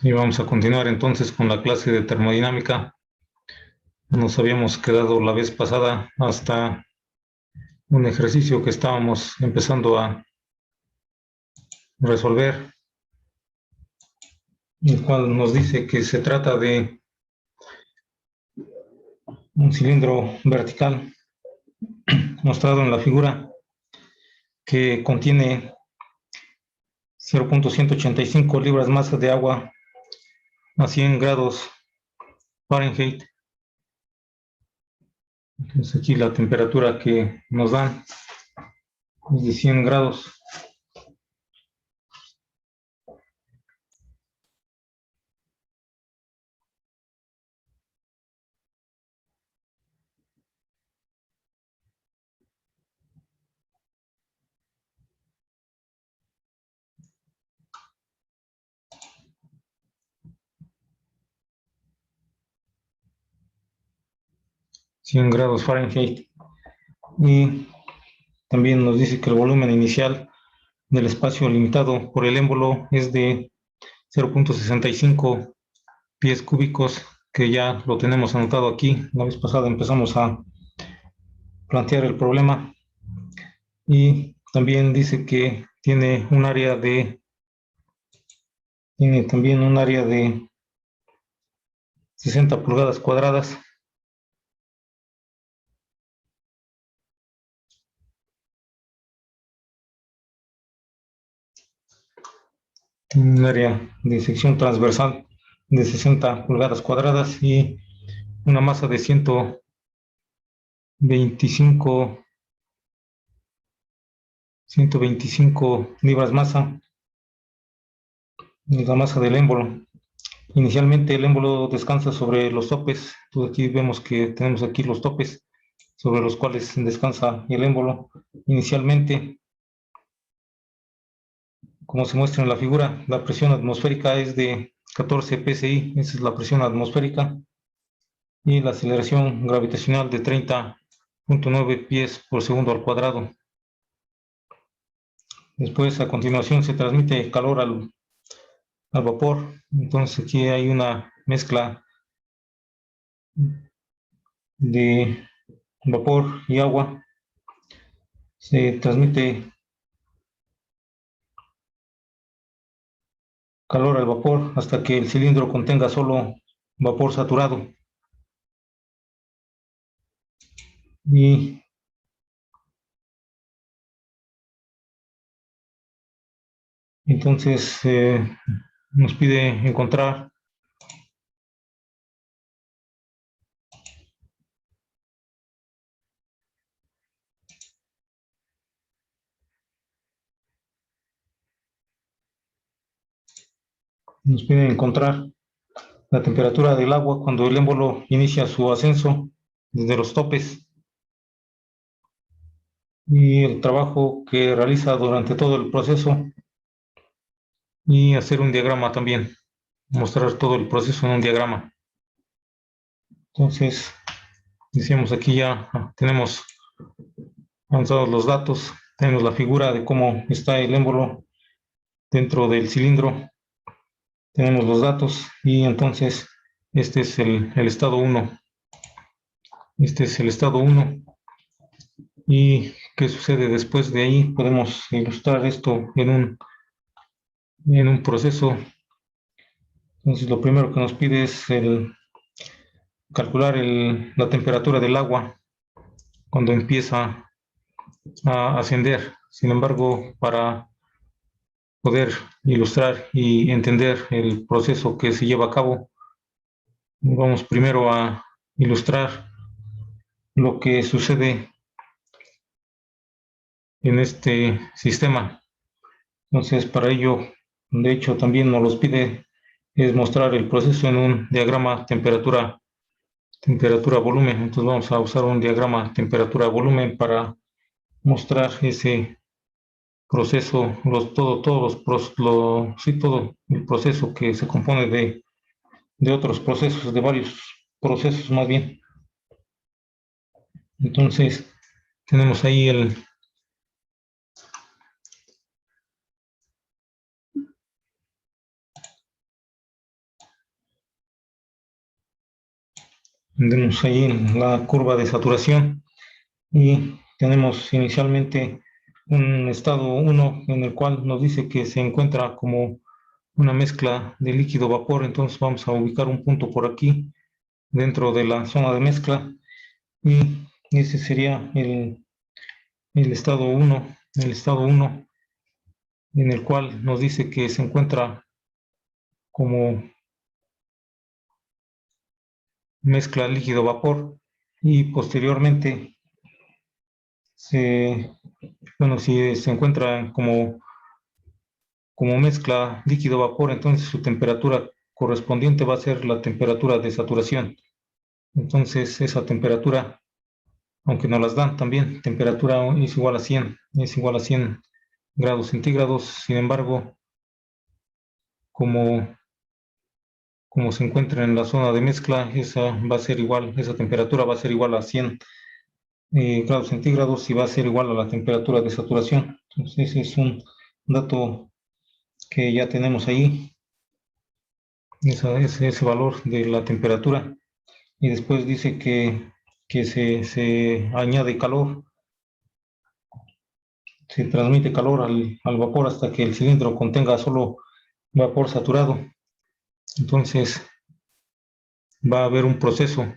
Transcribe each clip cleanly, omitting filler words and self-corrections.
Y vamos a continuar entonces con la clase de termodinámica. Nos habíamos quedado la vez pasada hasta un ejercicio que estábamos empezando a resolver, el cual nos dice que se trata de un cilindro vertical mostrado en la figura que contiene 0.185 libras masa de agua a 100 grados Fahrenheit. Entonces aquí la temperatura que nos dan es de 100 grados. Fahrenheit. Y también nos dice que el volumen inicial del espacio limitado por el émbolo es de 0.65 pies cúbicos, que ya lo tenemos anotado aquí. La vez pasada empezamos a plantear el problema, y también dice que tiene también un área de 60 pulgadas cuadradas. Tiene un área de sección transversal de 60 pulgadas cuadradas y una masa de 125 libras masa, la masa del émbolo. Inicialmente el émbolo descansa sobre los topes. Entonces aquí vemos que tenemos aquí los topes sobre los cuales descansa el émbolo. Inicialmente, como se muestra en la figura, la presión atmosférica es de 14 psi, esa es la presión atmosférica, y la aceleración gravitacional de 30.9 pies por segundo al cuadrado. Después, a continuación, se transmite calor al vapor. Entonces aquí hay una mezcla de vapor y agua. Se transmite calor al vapor hasta que el cilindro contenga solo vapor saturado. Y entonces nos pide encontrar la temperatura del agua cuando el émbolo inicia su ascenso desde los topes, y el trabajo que realiza durante todo el proceso, y hacer un diagrama también, mostrar todo el proceso en un diagrama. Entonces, decíamos aquí ya tenemos avanzados los datos, tenemos la figura de cómo está el émbolo dentro del cilindro, tenemos los datos, y entonces este es el estado 1. Este es el estado 1. ¿Y qué sucede después de ahí? Podemos ilustrar esto en un proceso. Entonces, lo primero que nos pide es calcular la temperatura del agua cuando empieza a ascender. Sin embargo, para poder ilustrar y entender el proceso que se lleva a cabo, vamos primero a ilustrar lo que sucede en este sistema. Entonces, para ello, de hecho, también nos los pide es mostrar el proceso en un diagrama temperatura-volumen. Entonces vamos a usar un diagrama temperatura-volumen para mostrar ese proceso, todo el proceso que se compone de otros procesos, de varios procesos más bien. Entonces, tenemos ahí Tenemos ahí la curva de saturación y tenemos inicialmente un estado 1 en el cual nos dice que se encuentra como una mezcla de líquido-vapor. Entonces vamos a ubicar un punto por aquí dentro de la zona de mezcla y ese sería el estado 1, en el cual nos dice que se encuentra como mezcla líquido-vapor y posteriormente si se encuentra como mezcla líquido-vapor, entonces su temperatura correspondiente va a ser la temperatura de saturación. Entonces esa temperatura, aunque nos las dan también, temperatura es igual a 100 grados centígrados. Sin embargo, como, como se encuentra en la zona de mezcla, esa temperatura va a ser igual a 100 grados centígrados y va a ser igual a la temperatura de saturación. Entonces ese es un dato que ya tenemos ahí, ese valor de la temperatura. Y después dice que se añade calor, se transmite calor al vapor hasta que el cilindro contenga solo vapor saturado. Entonces va a haber un proceso,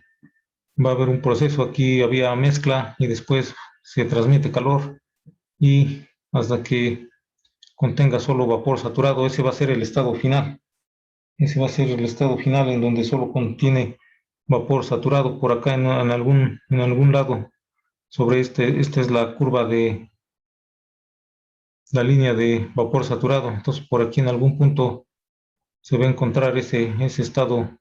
aquí había mezcla y después se transmite calor y hasta que contenga solo vapor saturado. Ese va a ser el estado final. Ese va a ser el estado final en donde solo contiene vapor saturado. Por acá en algún lado sobre esta es la curva de la línea de vapor saturado. Entonces por aquí en algún punto se va a encontrar ese estado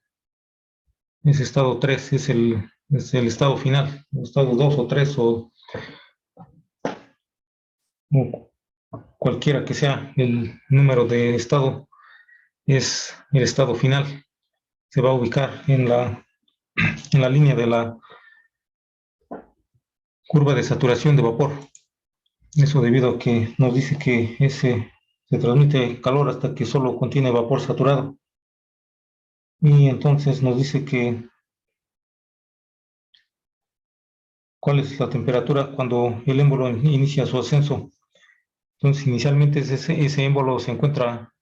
3 es el estado final, el estado 2 o 3 o cualquiera que sea el número de estado, es el estado final. Se va a ubicar en la línea de la curva de saturación de vapor. Eso debido a que nos dice que se transmite calor hasta que solo contiene vapor saturado. Y entonces nos dice que cuál es la temperatura cuando el émbolo inicia su ascenso. Entonces, inicialmente ese émbolo se encuentra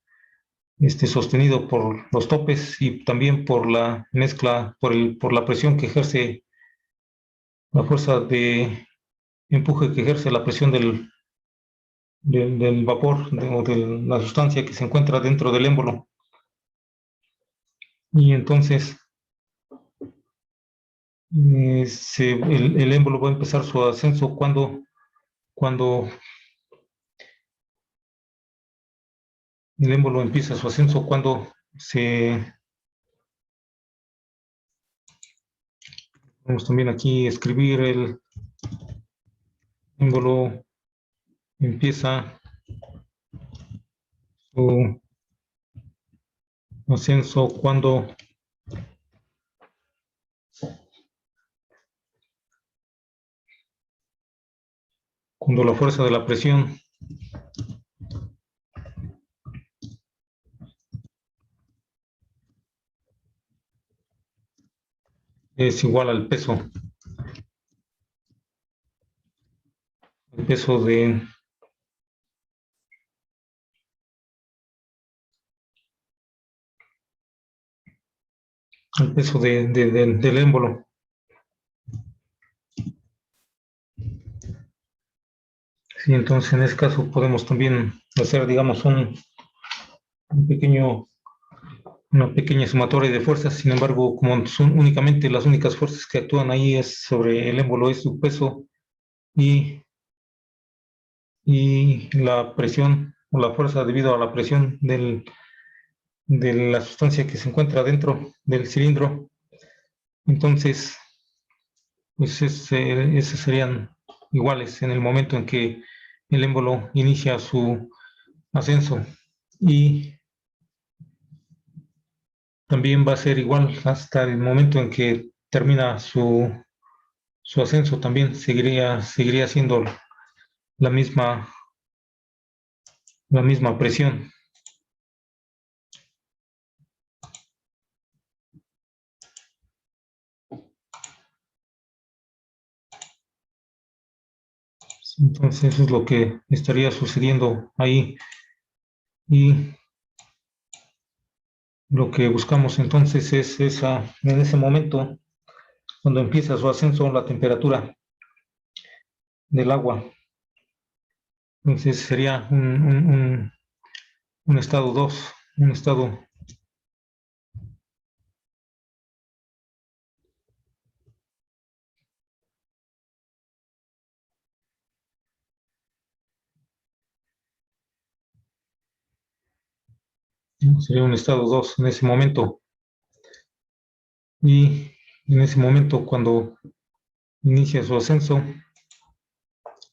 sostenido por los topes y también por la mezcla, por la presión que ejerce, la fuerza de empuje que ejerce la presión del vapor o de la sustancia que se encuentra dentro del émbolo. Y entonces el émbolo va a empezar su ascenso cuando el émbolo empieza su ascenso cuando vamos también aquí a escribir el émbolo empieza su ascenso cuando la fuerza de la presión es igual al el peso del émbolo. Sí, entonces en ese caso podemos también hacer, digamos, un pequeño, una pequeña sumatoria de fuerzas. Sin embargo, como son únicamente las únicas fuerzas que actúan ahí es sobre el émbolo, es su peso y, y la presión o la fuerza debido a la presión de la sustancia que se encuentra dentro del cilindro. Entonces, pues esos serían iguales en el momento en que el émbolo inicia su ascenso y también va a ser igual hasta el momento en que termina su ascenso, también seguiría siendo la misma, la misma presión. Entonces eso es lo que estaría sucediendo ahí. Y lo que buscamos entonces es en ese momento, cuando empieza su ascenso, la temperatura del agua. Entonces sería un estado 2, un estado, ¿no? Sería un estado 2 en ese momento. Y en ese momento, cuando inicia su ascenso,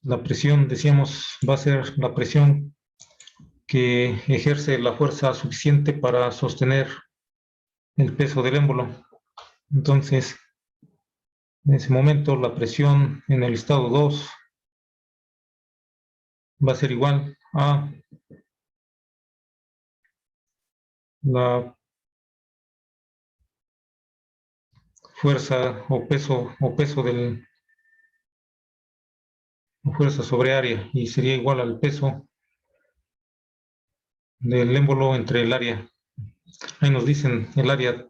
la presión, decíamos, va a ser la presión que ejerce la fuerza suficiente para sostener el peso del émbolo. Entonces, en ese momento, la presión en el estado 2 va a ser igual a la fuerza o peso del fuerza sobre área, y sería igual al peso del émbolo entre el área. Ahí nos dicen el área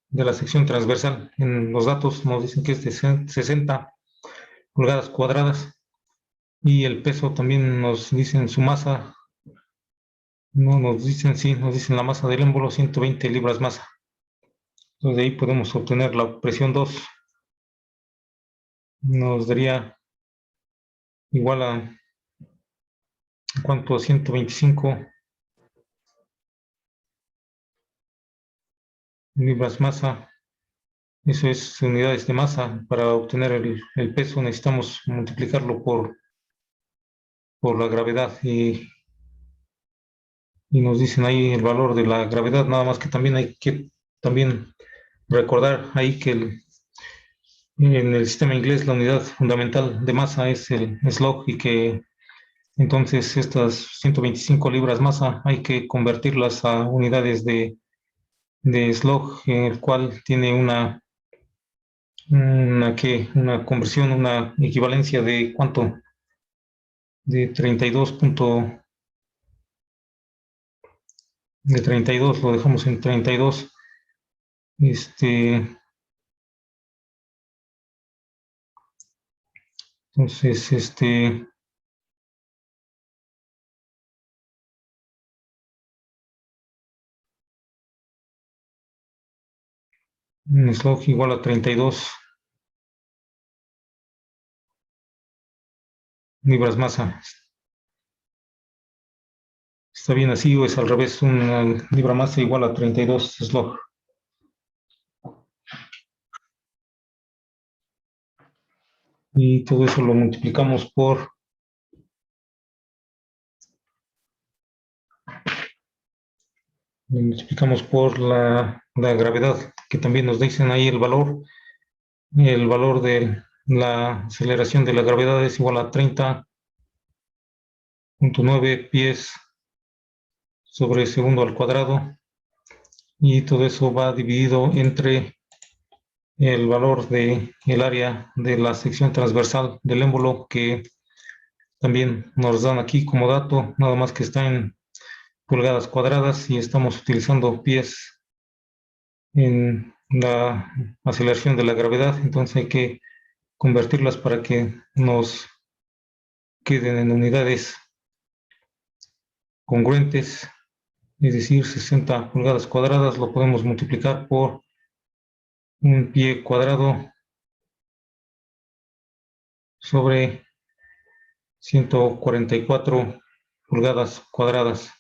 de la sección transversal. En los datos nos dicen que es de 60 pulgadas cuadradas, y el peso también nos dicen su masa. No nos dicen, sí, nos dicen la masa del émbolo, 120 libras masa. Entonces de ahí podemos obtener la presión 2. Nos daría igual a, ¿cuánto? 125 libras masa. Eso es unidades de masa. Para obtener el peso necesitamos multiplicarlo por la gravedad, y nos dicen ahí el valor de la gravedad. Nada más que también hay que también recordar ahí que en el sistema inglés la unidad fundamental de masa es el slug, y que entonces estas 125 libras masa hay que convertirlas a unidades de slug, el cual tiene una conversión, una equivalencia de ¿cuánto? De 32 de 32, lo dejamos en 32. Entonces, un slug igual a 32 libras masa. ¿Está bien así o es al revés? Una libra masa igual a 32 slug. Y todo eso lo multiplicamos por la gravedad, que también nos dicen ahí el valor. El valor de la aceleración de la gravedad es igual a 30.9 pies sobre segundo al cuadrado, y todo eso va dividido entre el valor de el área de la sección transversal del émbolo, que también nos dan aquí como dato, nada más que está en pulgadas cuadradas, y estamos utilizando pies en la aceleración de la gravedad. Entonces hay que convertirlas para que nos queden en unidades congruentes, es decir, 60 pulgadas cuadradas lo podemos multiplicar por un pie cuadrado sobre 144 pulgadas cuadradas.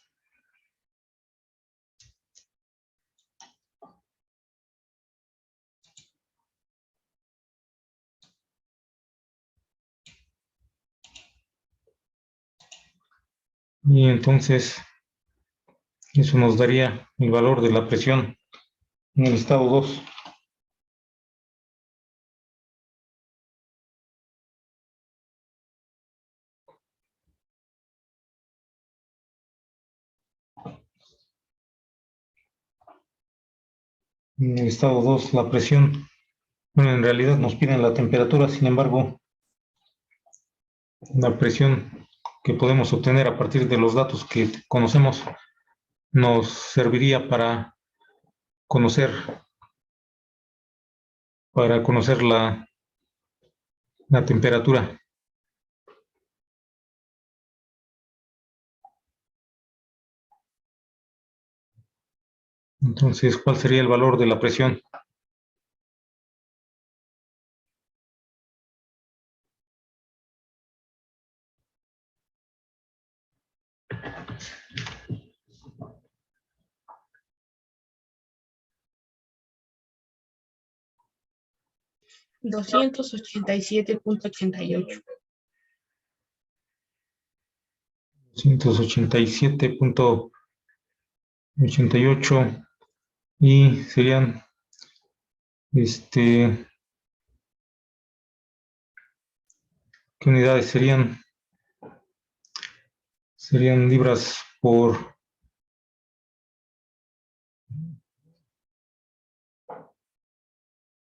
Y entonces eso nos daría el valor de la presión en el estado 2. En el estado 2 la presión, bueno, en realidad nos piden la temperatura. Sin embargo, La presión que podemos obtener a partir de los datos que conocemos nos serviría conocer, para conocer la temperatura. Entonces, ¿cuál sería el valor de la presión? Doscientos ochenta y 287.88. 187.88 y serían, ¿qué unidades serían? Serían libras por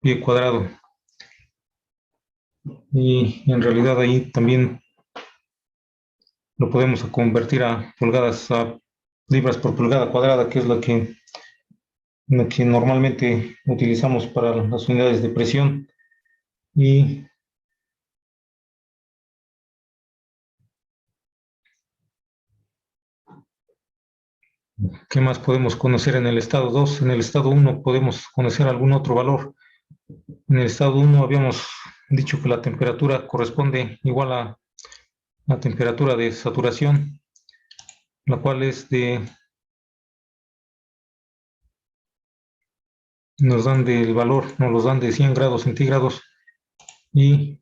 pie cuadrado. Y en realidad ahí también lo podemos convertir a pulgadas, a libras por pulgada cuadrada, que es lo que normalmente utilizamos para las unidades de presión. ¿Y qué más podemos conocer en el estado 2? En el estado 1 podemos conocer algún otro valor. En el estado 1 habíamos dicho que la temperatura corresponde igual a la temperatura de saturación, la cual es nos dan del valor, nos los dan de 100 grados centígrados y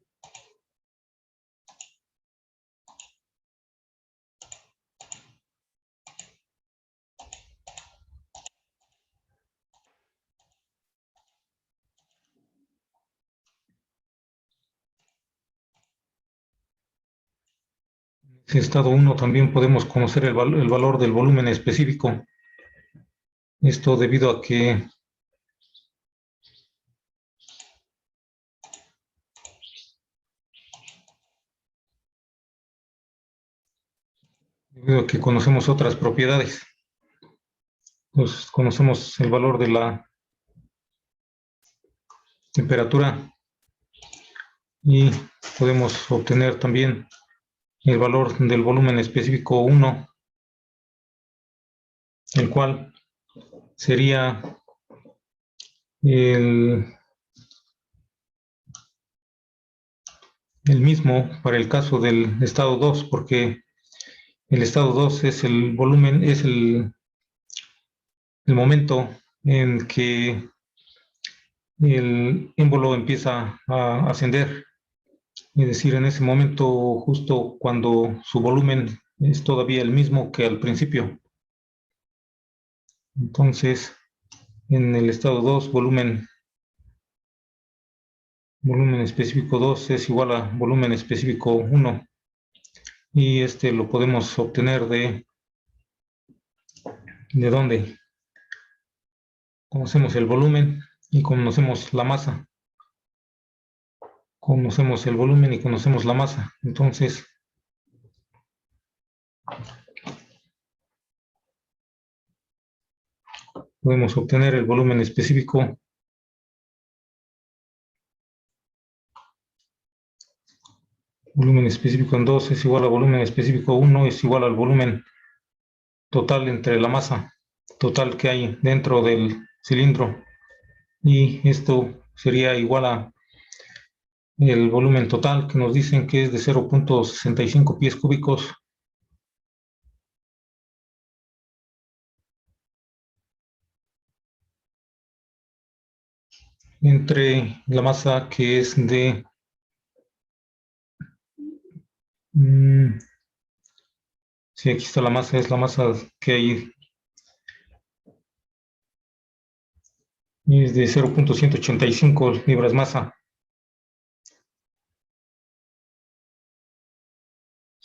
en estado 1 también podemos conocer el valor del volumen específico. Esto debido a que conocemos otras propiedades. Pues conocemos el valor de la temperatura y podemos obtener también el valor del volumen específico 1, el cual sería el, el mismo para el caso del estado 2, porque el estado 2 es el volumen, es el momento en que el émbolo empieza a ascender, es decir, en ese momento justo cuando su volumen es todavía el mismo que al principio. Entonces, en el estado 2, volumen específico 2 es igual a volumen específico 1 y este lo podemos obtener ¿de dónde? Conocemos el volumen y conocemos la masa. Conocemos el volumen y conocemos la masa. Entonces, podemos obtener el volumen específico. Volumen específico en 2 es igual a volumen específico 1 es igual al volumen total entre la masa total que hay dentro del cilindro. Y esto sería igual a el volumen total que nos dicen que es de 0.65 pies cúbicos entre la masa que es de sí, aquí está la masa, es la masa que hay, es de 0.185 libras masa.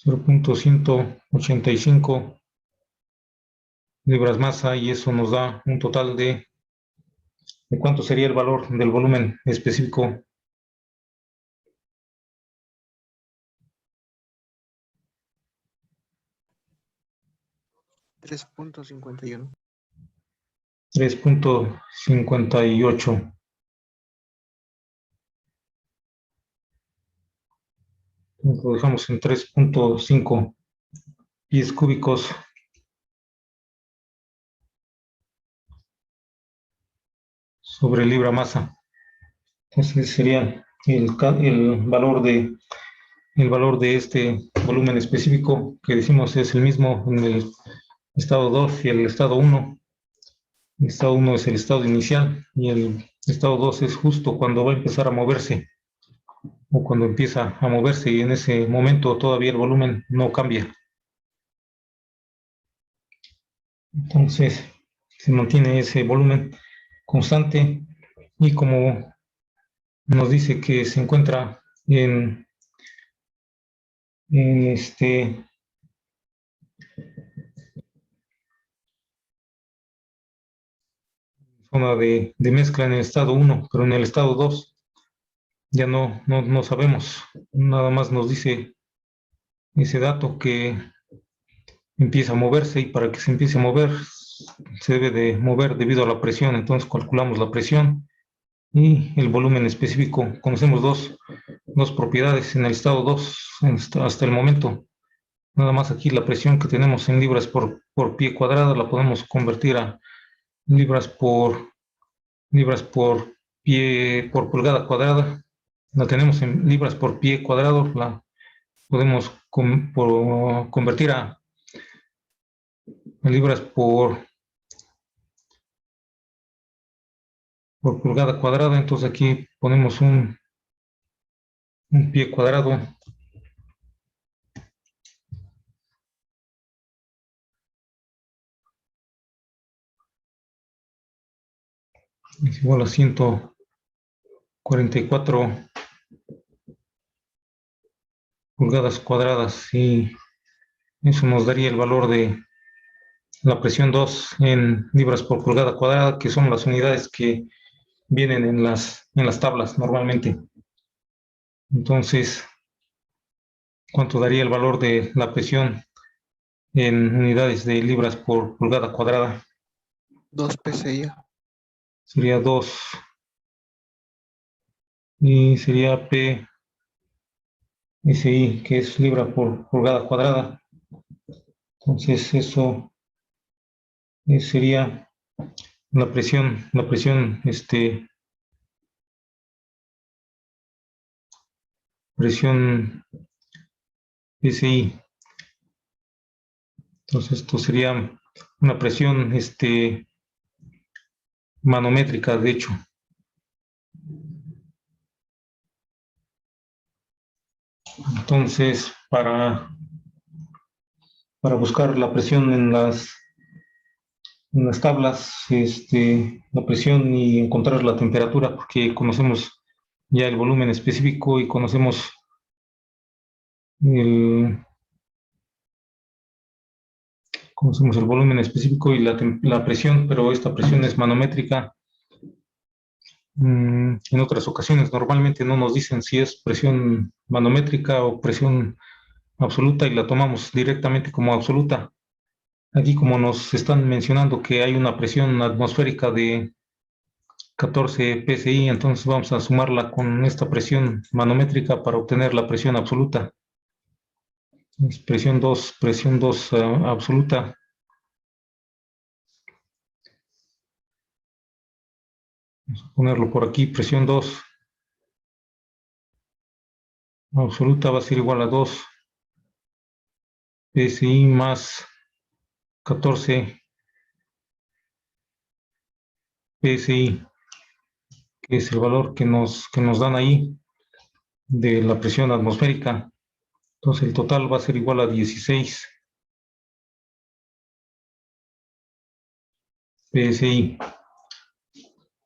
0.185 libras masa y eso nos da un total ¿de cuánto sería el valor del volumen específico? 3.51. 3.58. Lo dejamos en 3.5 pies cúbicos sobre libra masa. Entonces sería el valor de este volumen específico que decimos es el mismo en el estado 2 y el estado 1. El estado 1 es el estado inicial y el estado 2 es justo cuando va a empezar a moverse o cuando empieza a moverse, y en ese momento todavía el volumen no cambia. Entonces se mantiene ese volumen constante, y como nos dice que se encuentra en zona de mezcla en el estado 1, pero en el estado 2 ya no sabemos. Nada más nos dice ese dato que empieza a moverse, y para que se empiece a mover se debe de mover debido a la presión. Entonces calculamos la presión y el volumen específico. Conocemos dos propiedades en el estado 2 hasta el momento. Nada más aquí la presión que tenemos en libras por pie cuadrado la podemos convertir a libras por pulgada cuadrada. La tenemos en libras por pie cuadrado, la podemos convertir a libras por pulgada cuadrada. Entonces aquí ponemos un pie cuadrado es igual a 144 pulgadas cuadradas, y eso nos daría el valor de la presión 2 en libras por pulgada cuadrada, que son las unidades que vienen en las tablas normalmente. Entonces, ¿cuánto daría el valor de la presión en unidades de libras por pulgada cuadrada? 2 PSI. Sería 2, y sería PSI, que es libra por pulgada cuadrada. Entonces eso sería la presión PSI. Entonces esto sería una presión manométrica, de hecho. Entonces, para buscar la presión en las tablas, la presión, y encontrar la temperatura, porque conocemos ya el volumen específico y conocemos el volumen específico y la presión, pero esta presión es manométrica. En otras ocasiones normalmente no nos dicen si es presión manométrica o presión absoluta, y la tomamos directamente como absoluta. Aquí, como nos están mencionando que hay una presión atmosférica de 14 PSI, entonces vamos a sumarla con esta presión manométrica para obtener la presión absoluta. Es presión 2 absoluta. Vamos a ponerlo por aquí, presión 2 absoluta va a ser igual a 2 PSI más 14 PSI, que es el valor que nos dan ahí de la presión atmosférica. Entonces el total va a ser igual a 16 PSI.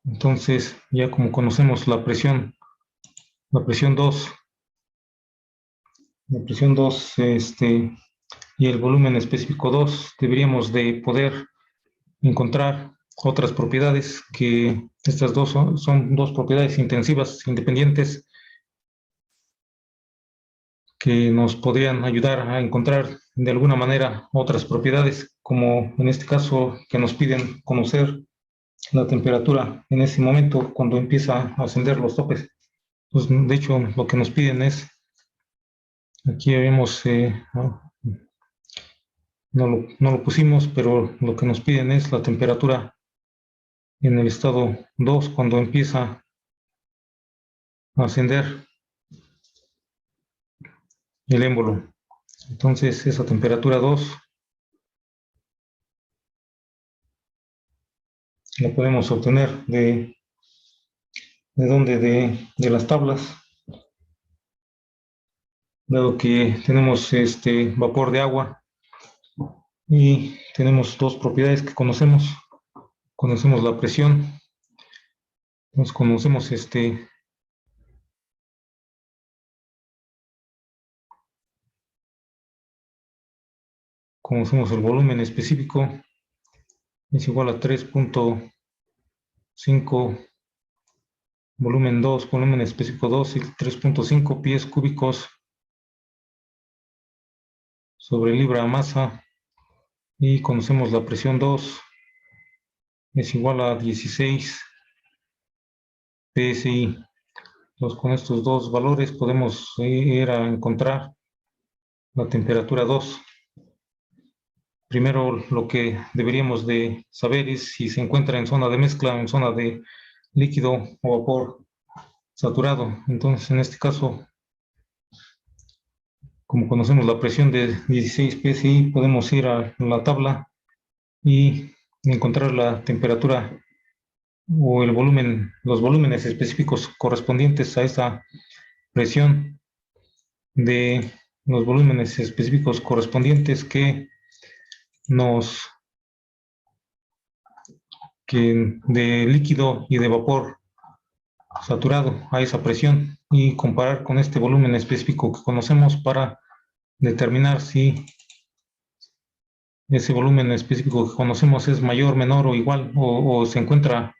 Entonces, ya como conocemos la presión 2, y el volumen específico 2, deberíamos de poder encontrar otras propiedades, que estas dos son dos propiedades intensivas independientes que nos podrían ayudar a encontrar de alguna manera otras propiedades como en este caso que nos piden conocer la temperatura en ese momento cuando empieza a ascender los topes. Pues, de hecho, lo que nos piden es, aquí vemos, no lo pusimos, pero lo que nos piden es la temperatura en el estado 2 cuando empieza a ascender el émbolo. Entonces, esa temperatura 2 la podemos obtener de las tablas, dado que tenemos vapor de agua y tenemos dos propiedades que conocemos. Conocemos la presión, conocemos el volumen específico, es igual a 3.5 volumen 2, volumen específico 2 y 3.5 pies cúbicos sobre libra masa, y conocemos la presión 2, es igual a 16 PSI. Entonces, con estos dos valores podemos ir a encontrar la temperatura 2. Primero, lo que deberíamos de saber es si se encuentra en zona de mezcla, en zona de líquido o vapor saturado. Entonces, en este caso, como conocemos la presión de 16 PSI, podemos ir a la tabla y encontrar la temperatura o el volumen, los volúmenes específicos correspondientes a esa presión de los volúmenes específicos correspondientes nos de líquido y de vapor saturado a esa presión, y comparar con este volumen específico que conocemos para determinar si ese volumen específico que conocemos es mayor, menor o igual, o se encuentra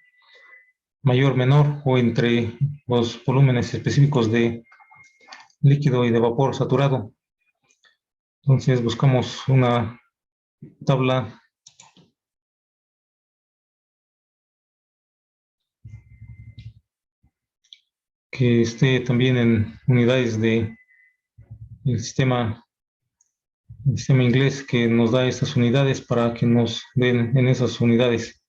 mayor, menor o entre los volúmenes específicos de líquido y de vapor saturado. Entonces buscamos una tabla que esté también en unidades del sistema, el sistema inglés, que nos da estas unidades para que nos den en esas unidades.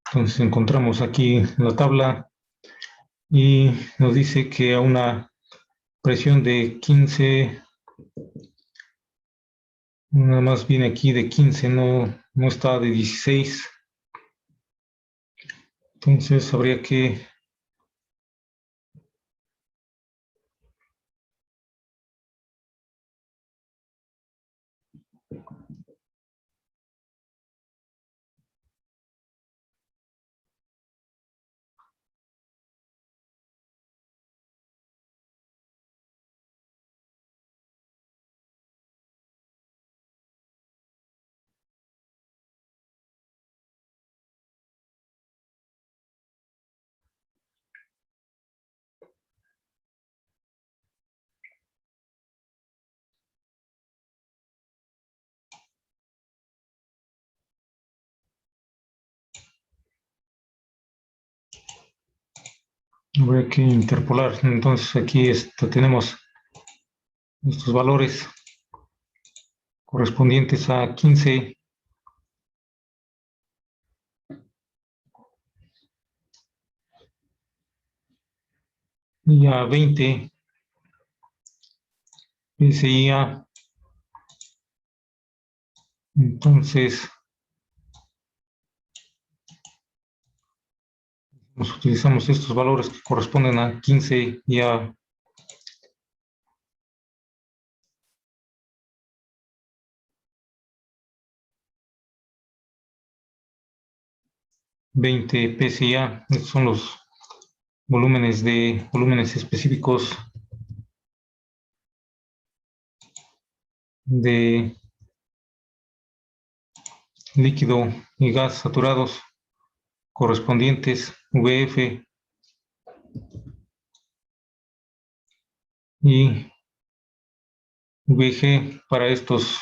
Entonces encontramos aquí la tabla y nos dice que a una presión de 15, nada más viene aquí de 15, no está de 16. Entonces habría que interpolar. Entonces aquí tenemos estos valores correspondientes a 15 y a 20 PSI. Entonces utilizamos estos valores que corresponden a 15 y a 20 PSI. Estos son los volúmenes específicos de líquido y gas saturados correspondientes VF y VG para estas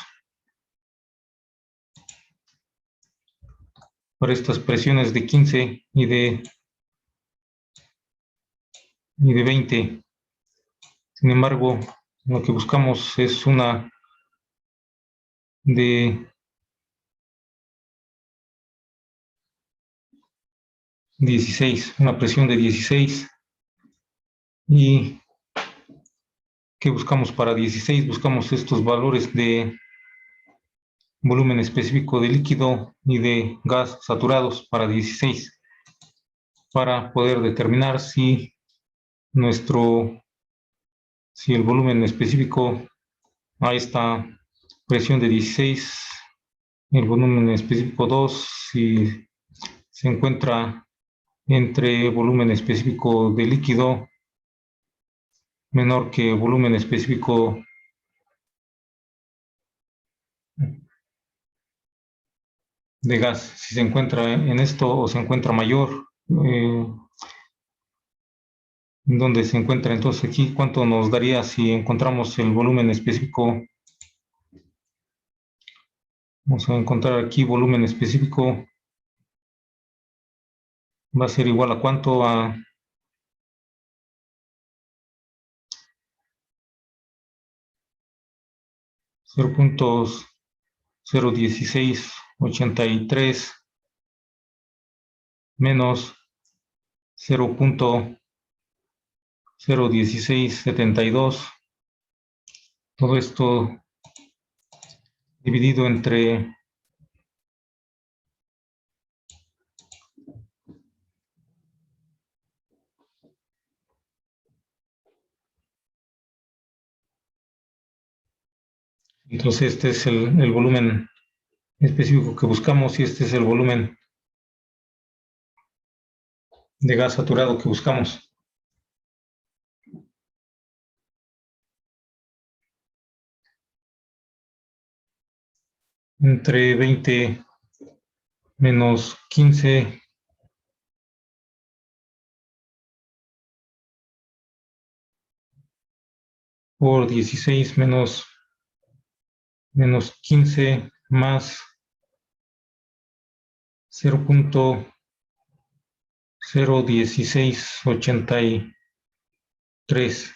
presiones de 15 y de 20. Sin embargo, lo que buscamos es una de 16, una presión de 16. ¿Y qué buscamos para 16? Buscamos estos valores de volumen específico de líquido y de gas saturados para 16, para poder determinar si el volumen específico a esta presión de 16, el volumen específico 2, si se encuentra entre volumen específico de líquido menor que volumen específico de gas, si se encuentra en esto o se encuentra mayor, en donde se encuentra entonces aquí, cuánto nos daría si encontramos el volumen específico. Vamos a encontrar aquí volumen específico, va a ser igual a cuánto, a 0.01683 menos 0.01672. Todo esto dividido entre entonces este es el volumen específico que buscamos y este es el volumen de gas saturado que buscamos. Entre 20 menos 15 por 16 menos 15 más 0.01683.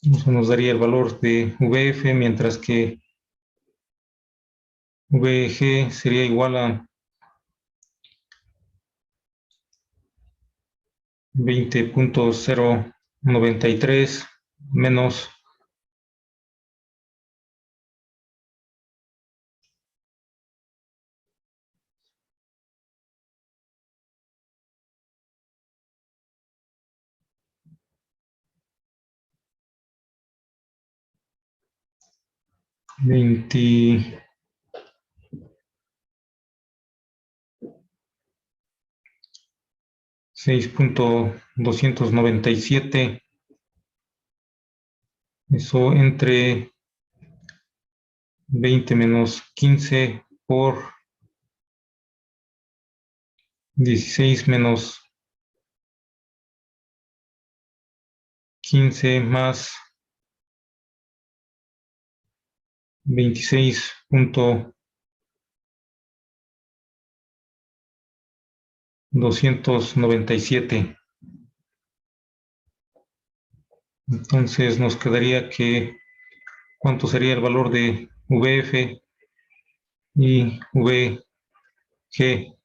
Eso nos daría el valor de VF, mientras que VG sería igual a 20.093 menos 26.297. Eso entre 20 menos 15 por 16 menos 15 más 26.297. Entonces nos quedaría que cuánto sería el valor de VF y VG.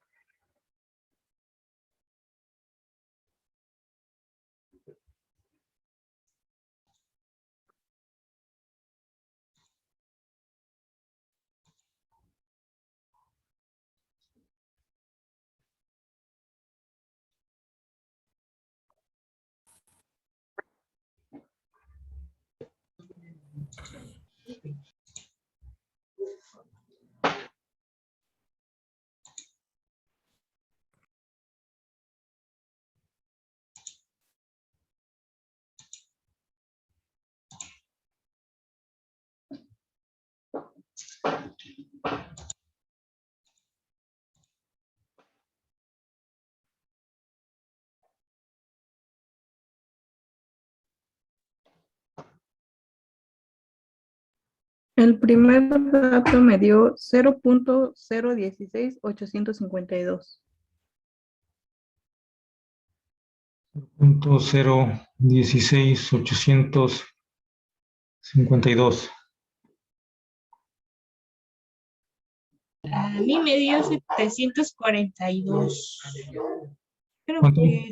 El primer dato me dio 0.016852. Punto 0.16.852. A mí me dio 742. Creo ¿Cuánto? que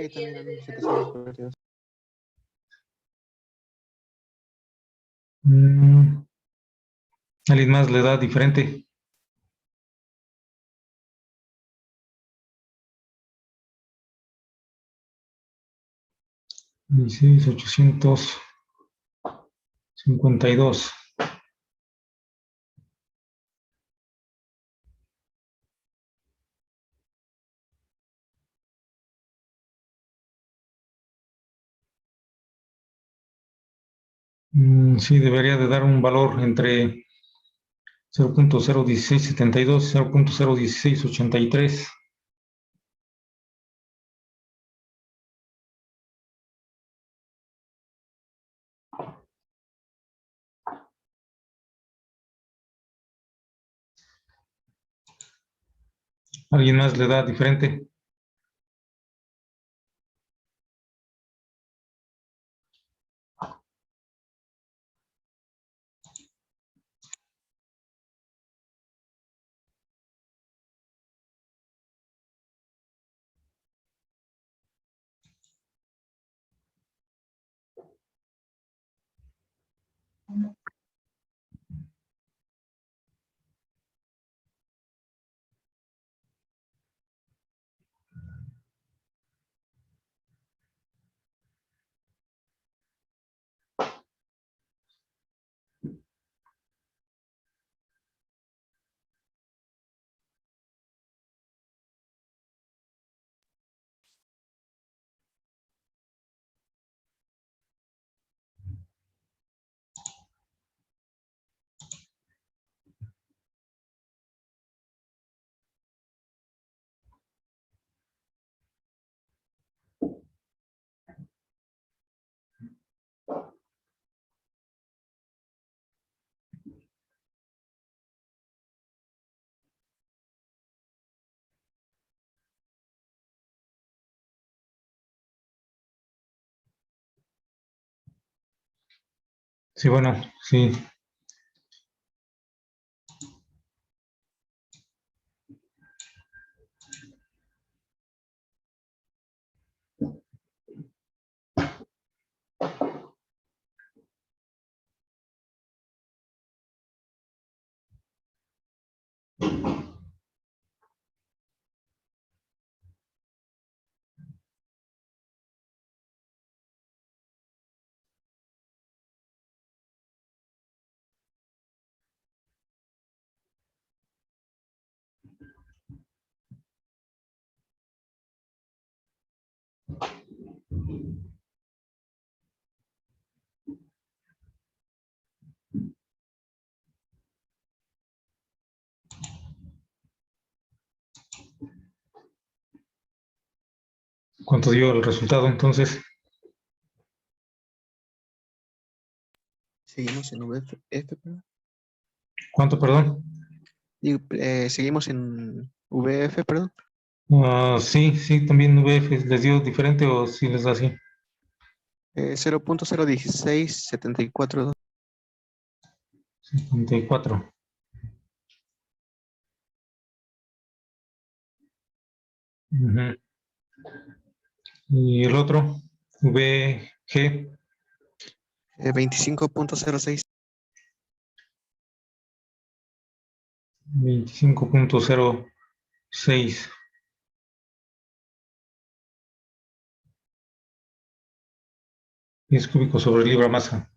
Sí, también a mí 742. ¿Alguien más le da diferente? $16,852. Sí, debería de dar un valor entre 0.01672 y 0.01683. ¿Alguien más le da diferente? Sí, bueno, sí. ¿Cuánto dio el resultado entonces? Seguimos en VF, perdón. ¿Cuánto, perdón? Digo, seguimos en VF, perdón. Sí, sí, también VF les dio diferente o si les da así. 0.01674. 54. Ujú. Y el otro, VG, 25.06. 25.06 pies cúbicos sobre libra masa.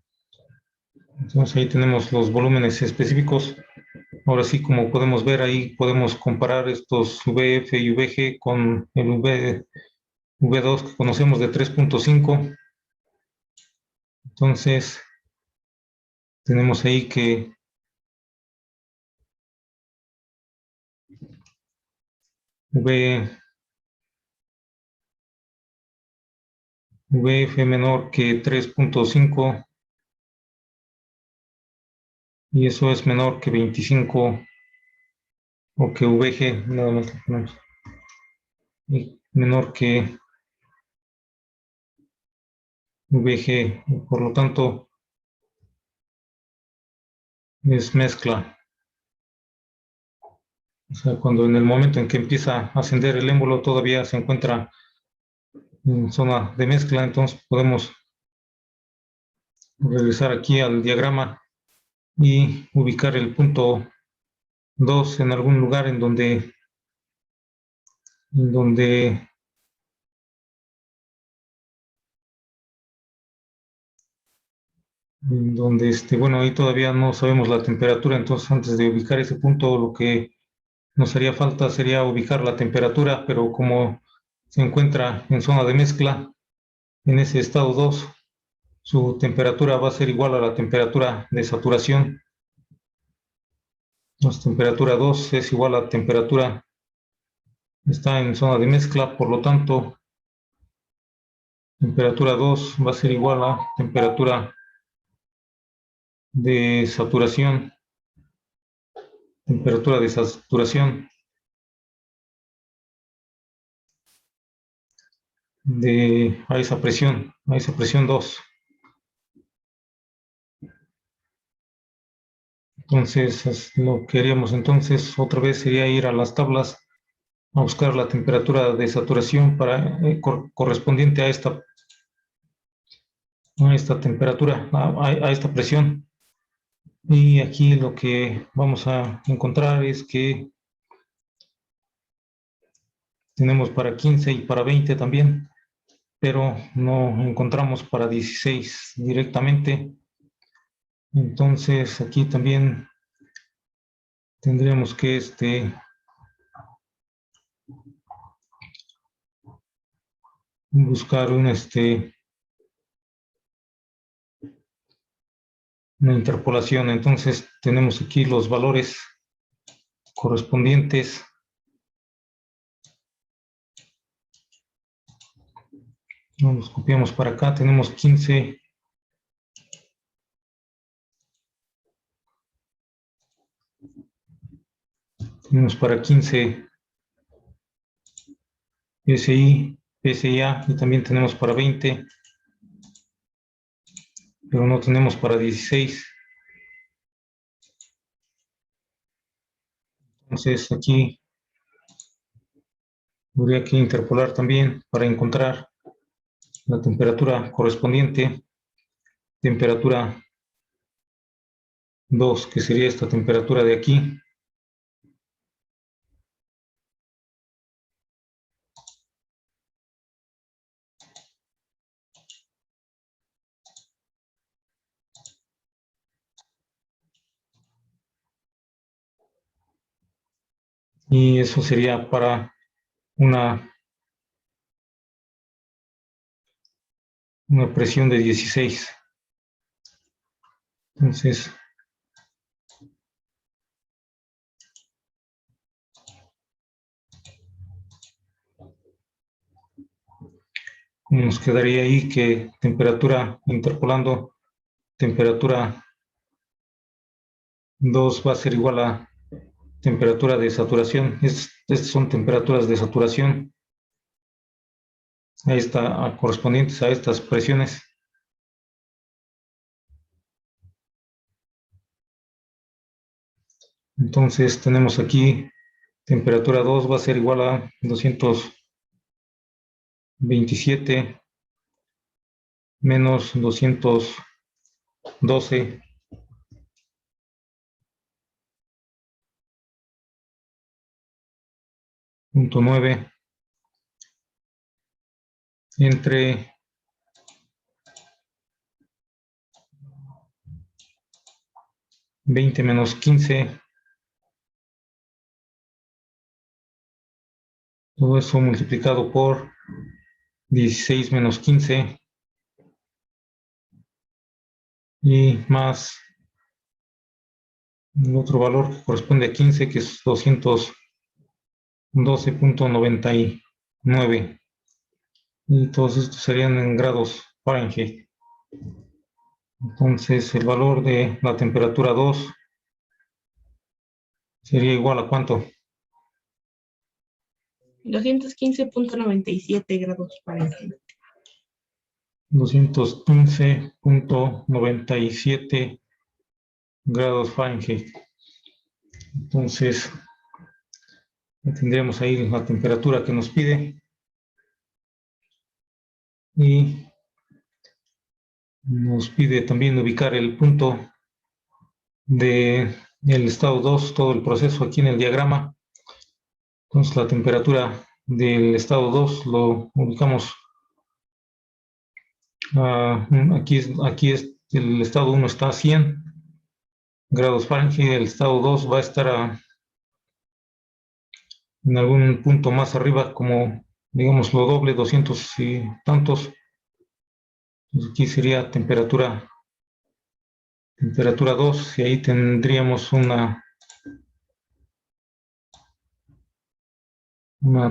Entonces ahí tenemos los volúmenes específicos. Ahora sí, como podemos ver ahí, podemos comparar estos VF y VG con el V2 que conocemos de 3.5. Entonces, tenemos ahí que VF menor que 3.5 y eso es menor que 25 o que VG, nada más le ponemos, y menor que VG, por lo tanto es mezcla. O sea, cuando en el momento en que empieza a ascender el émbolo todavía se encuentra en zona de mezcla, entonces podemos regresar aquí al diagrama y ubicar el punto 2 en algún lugar en donde bueno, ahí todavía no sabemos la temperatura, entonces antes de ubicar ese punto, lo que nos haría falta sería ubicar la temperatura, pero como se encuentra en zona de mezcla, en ese estado 2, su temperatura va a ser igual a la temperatura de saturación. La temperatura 2 es igual a la temperatura, está en zona de mezcla, por lo tanto, temperatura 2 va a ser igual a temperatura de saturación, temperatura de saturación a esa presión 2. Entonces, lo que haríamos entonces otra vez sería ir a las tablas a buscar la temperatura de saturación correspondiente a esta temperatura, a esta presión. Y aquí lo que vamos a encontrar es que tenemos para 15 y para 20 también, pero no encontramos para 16 directamente. Entonces aquí también tendríamos que buscar una interpolación. Entonces tenemos aquí los valores correspondientes. Nos copiamos para acá, tenemos 15. Tenemos para 15 PSI, PSIA, y también tenemos para 20, pero no tenemos para 16. Entonces aquí habría que interpolar también para encontrar la temperatura correspondiente, temperatura 2, que sería esta temperatura de aquí. Y eso sería para una presión de 16. Entonces, nos quedaría ahí que temperatura, interpolando, temperatura 2 va a ser igual a temperatura de saturación. Estas son temperaturas de saturación. Ahí está, correspondientes a estas presiones. Entonces tenemos aquí temperatura 2 va a ser igual a 227 menos 212.9 entre 20 menos 15. Todo eso multiplicado por 16 menos 15 y más el otro valor que corresponde a 15, que es 212.99. Y todos estos serían en grados Fahrenheit. Entonces el valor de la temperatura 2 Sería igual a ¿cuánto? 215.97 grados Fahrenheit. 215.97 grados Fahrenheit. Entonces, tendríamos ahí la temperatura que nos pide. Y nos pide también ubicar el punto del estado 2, todo el proceso aquí en el diagrama. Entonces, la temperatura del estado 2 lo ubicamos. Aquí es el estado 1 está a 100 grados Fahrenheit, el estado 2 va a estar en algún punto más arriba, como digamos lo doble, 200 y tantos. Entonces aquí sería temperatura 2, y ahí tendríamos una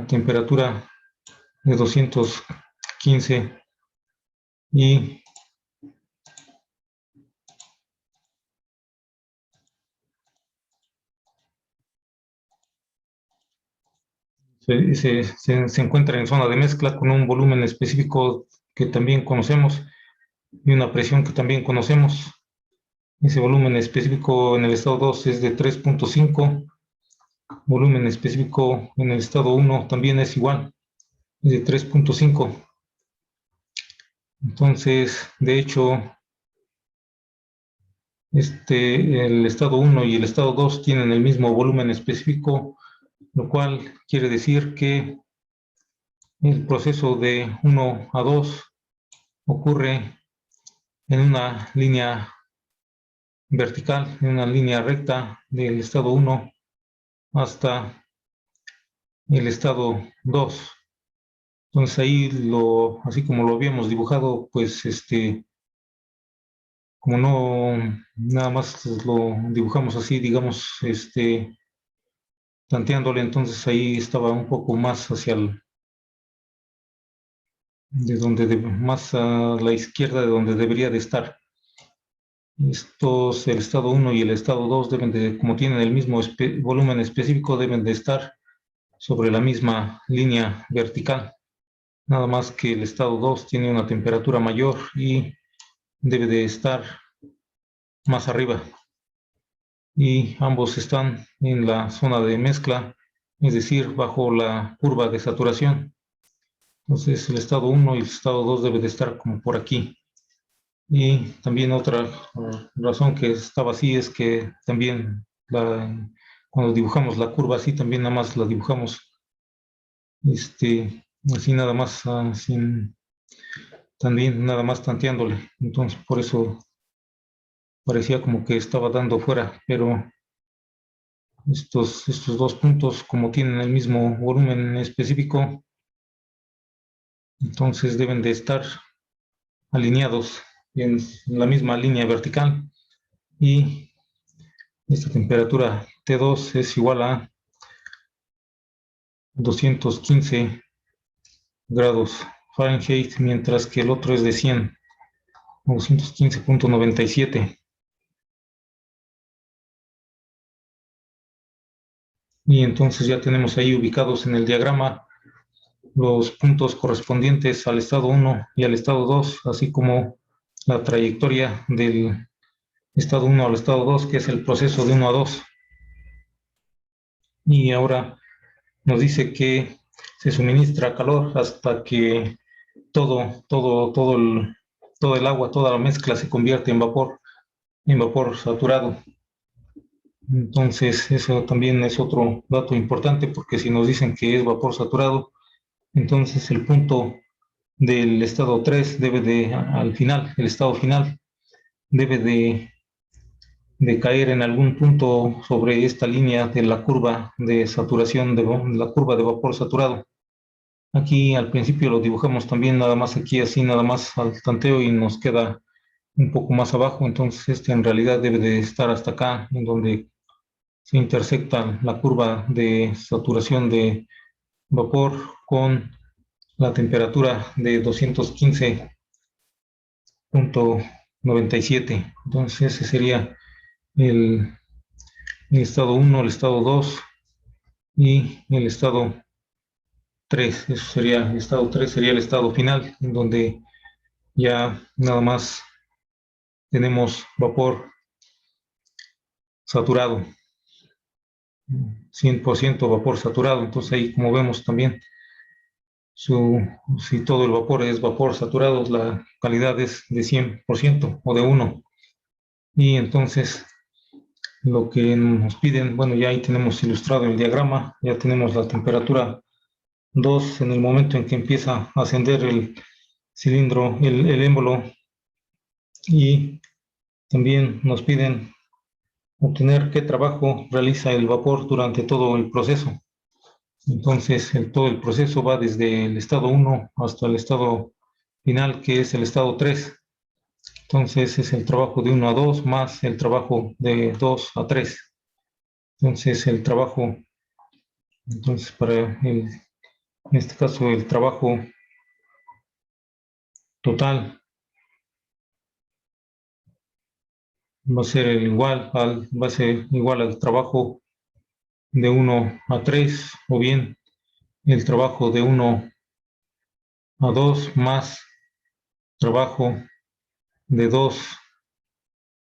temperatura de 215 y se encuentra en zona de mezcla con un volumen específico que también conocemos y una presión que también conocemos. Ese volumen específico en el estado 2 es de 3.5, volumen específico en el estado 1 también es igual, es de 3.5. Entonces, de hecho, el estado 1 y el estado 2 tienen el mismo volumen específico, lo cual quiere decir que el proceso de 1 a 2 ocurre en una línea vertical, en una línea recta del estado 1 hasta el estado 2. Entonces ahí, así como lo habíamos dibujado, pues como no nada más lo dibujamos así, digamos, tanteándole, entonces ahí estaba un poco más hacia más a la izquierda de donde debería de estar. El estado 1 y el estado 2 deben de, como tienen el mismo volumen específico, deben de estar sobre la misma línea vertical. Nada más que el estado 2 tiene una temperatura mayor y debe de estar más arriba. Y ambos están en la zona de mezcla, es decir, bajo la curva de saturación. Entonces el estado 1 y el estado 2 debe de estar como por aquí. Y también otra razón que estaba así es que también cuando dibujamos la curva así, también nada más la dibujamos así nada más, también nada más tanteándole. Entonces por eso parecía como que estaba dando fuera, pero estos dos puntos, como tienen el mismo volumen específico, entonces deben de estar alineados en la misma línea vertical, y esta temperatura T2 es igual a 215 grados Fahrenheit, mientras que el otro es de 100, 215.97. Y entonces ya tenemos ahí ubicados en el diagrama los puntos correspondientes al estado 1 y al estado 2, así como la trayectoria del estado 1 al estado 2, que es el proceso de 1 a 2. Y ahora nos dice que se suministra calor hasta que todo el agua, toda la mezcla se convierte en vapor saturado. Entonces, eso también es otro dato importante, porque si nos dicen que es vapor saturado, entonces el punto del estado 3 debe de, al final, el estado final, debe de caer en algún punto sobre esta línea de la curva de saturación, de la curva de vapor saturado. Aquí al principio lo dibujamos también nada más aquí, así nada más al tanteo, y nos queda un poco más abajo. Entonces en realidad debe de estar hasta acá, en donde se intersecta la curva de saturación de vapor con la temperatura de 215.97. Entonces ese sería el el estado 1, el estado 2 y el estado 3. Eso sería, el estado 3 sería el estado final, en donde ya nada más tenemos vapor saturado, 100% vapor saturado. Entonces ahí, como vemos también, si todo el vapor es vapor saturado, la calidad es de 100% o de 1. Y entonces lo que nos piden, bueno, ya ahí tenemos ilustrado el diagrama, ya tenemos la temperatura 2 en el momento en que empieza a ascender el cilindro, el émbolo, y también nos piden obtener qué trabajo realiza el vapor durante todo el proceso. Entonces, todo el proceso va desde el estado 1 hasta el estado final, que es el estado 3. Entonces, es el trabajo de 1 a 2 más el trabajo de 2 a 3. Entonces, el trabajo, en este caso, el trabajo total va a ser igual al trabajo de 1 a 3, o bien el trabajo de 1 a 2 más trabajo de 2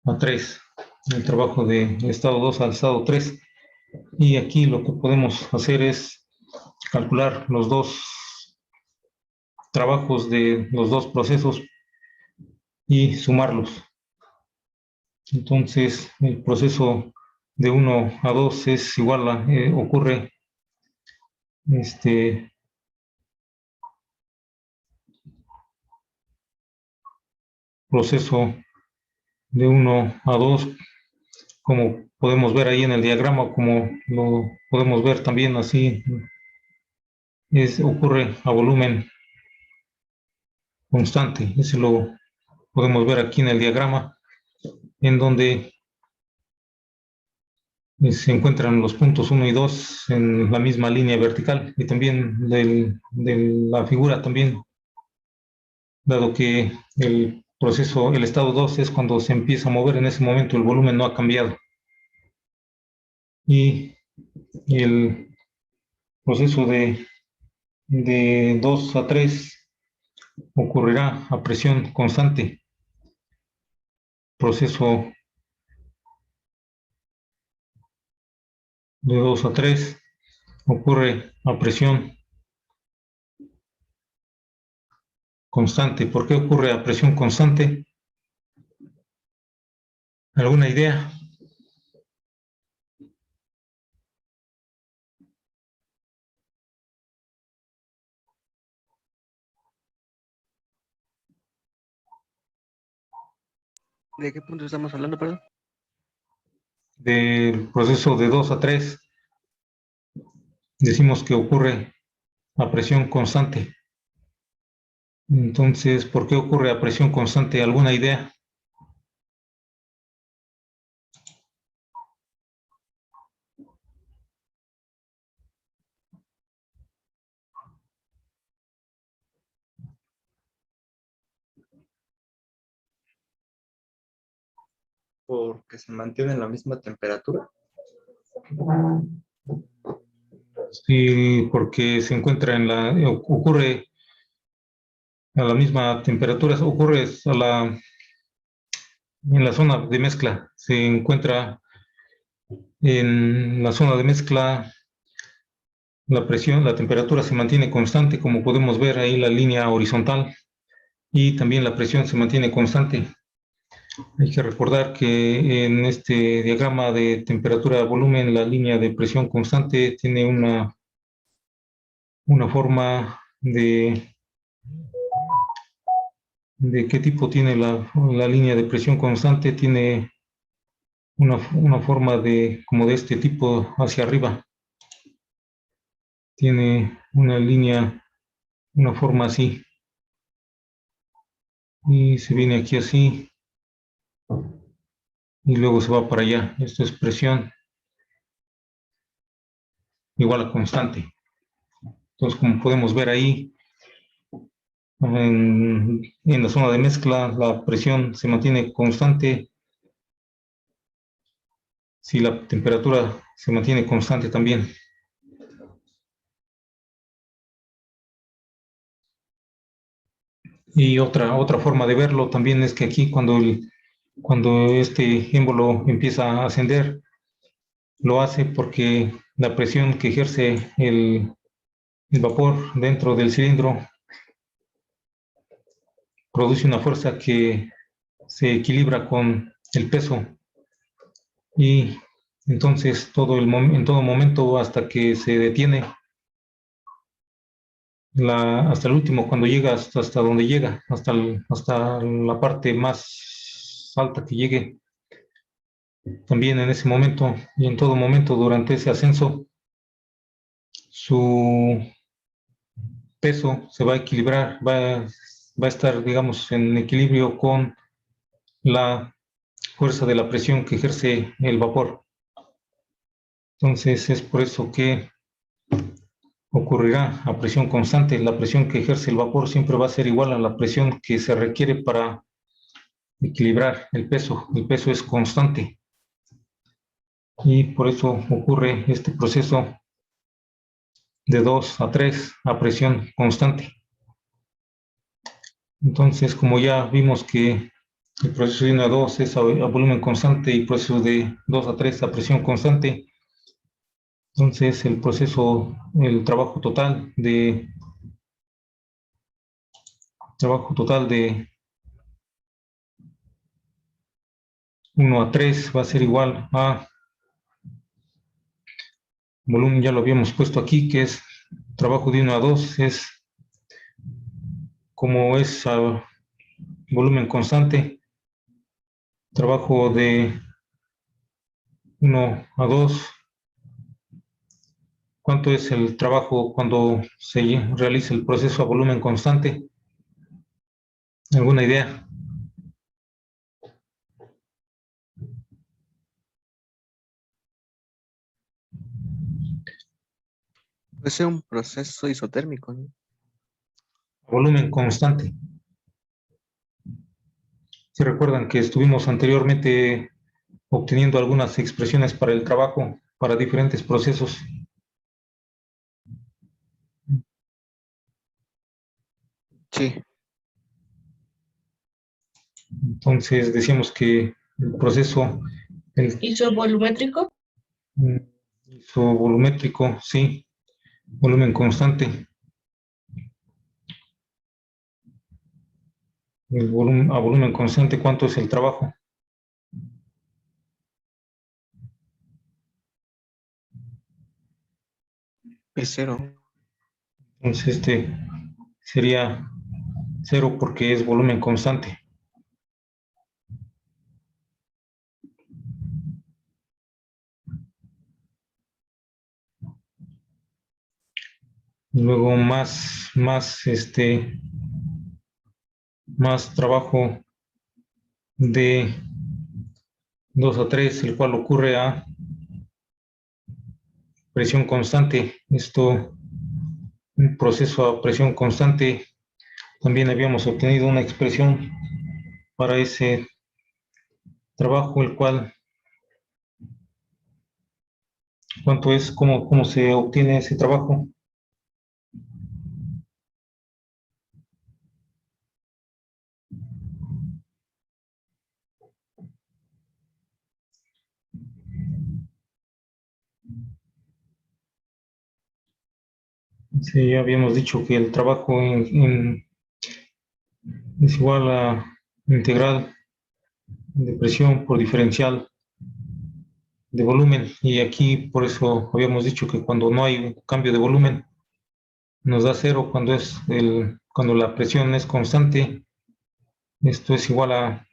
a 3, el trabajo del estado 2 al estado 3. Y aquí lo que podemos hacer es calcular los dos trabajos de los dos procesos y sumarlos. Entonces, el proceso de 1 a 2 es igual a, ocurre proceso de 1 a 2, como podemos ver ahí en el diagrama, como lo podemos ver también así, ocurre a volumen constante. Ese lo podemos ver aquí en el diagrama, en donde se encuentran los puntos 1 y 2 en la misma línea vertical, y también de la figura también, dado que el proceso, el estado 2 es cuando se empieza a mover, en ese momento el volumen no ha cambiado. Y el proceso de 2 a 3 ocurrirá a presión constante. Proceso de 2 a 3 ocurre a presión constante. ¿Por qué ocurre a presión constante? ¿Alguna idea? ¿De qué punto estamos hablando, perdón? Del proceso de 2 a 3, decimos que ocurre a presión constante. Entonces, ¿por qué ocurre a presión constante? ¿Alguna idea? Porque se mantiene en la misma temperatura. Sí, porque se encuentra ocurre a la misma temperatura, ocurre en la zona de mezcla. Se encuentra en la zona de mezcla, la presión, la temperatura se mantiene constante, como podemos ver ahí la línea horizontal, y también la presión se mantiene constante. Hay que recordar que en este diagrama de temperatura-volumen, la línea de presión constante tiene una forma de qué tipo tiene la línea de presión constante. Tiene una forma como de este tipo hacia arriba. Tiene una línea, una forma así. Y se viene aquí así. Y luego se va para allá. Esto es presión igual a constante. Entonces, como podemos ver ahí, en la zona de mezcla, la presión se mantiene constante si la temperatura se mantiene constante también. Y otra forma de verlo también es que aquí cuando este émbolo empieza a ascender, lo hace porque la presión que ejerce el vapor dentro del cilindro produce una fuerza que se equilibra con el peso y entonces en todo momento hasta que se detiene, hasta el último, cuando llega hasta donde llega, hasta la parte más alta que llegue, también en ese momento y en todo momento durante ese ascenso, su peso se va a equilibrar, va a estar, digamos, en equilibrio con la fuerza de la presión que ejerce el vapor. Entonces es por eso que ocurrirá a presión constante. La presión que ejerce el vapor siempre va a ser igual a la presión que se requiere para equilibrar el peso. El peso es constante y por eso ocurre este proceso de 2 a 3 a presión constante. Entonces, como ya vimos que el proceso de 1 a 2 es a volumen constante y el proceso de 2 a 3 a presión constante, entonces el trabajo total de 1 a 3 va a ser igual a volumen, ya lo habíamos puesto aquí, que es trabajo de 1 a 2, es como es a volumen constante, trabajo de 1 a 2. ¿Cuánto es el trabajo cuando se realiza el proceso a volumen constante? ¿Alguna idea? Puede ser un proceso isotérmico, ¿no? A volumen constante. Si recuerdan que estuvimos anteriormente obteniendo algunas expresiones para el trabajo, para diferentes procesos. Sí, Entonces decíamos que el proceso, el Isovolumétrico. isovolumétrico, sí, volumen constante. A volumen constante, ¿cuánto es el trabajo? es cero. Entonces sería 0 porque es volumen constante. Luego más trabajo de 2 a 3, el cual ocurre a presión constante. Un proceso a presión constante, también habíamos obtenido una expresión para ese trabajo, el cual, ¿cuánto es? ¿Cómo se obtiene ese trabajo? Sí, ya habíamos dicho que el trabajo es igual a integral de presión por diferencial de volumen. Y aquí por eso habíamos dicho que cuando no hay un cambio de volumen nos da 0 cuando la presión es constante. Esto es igual a,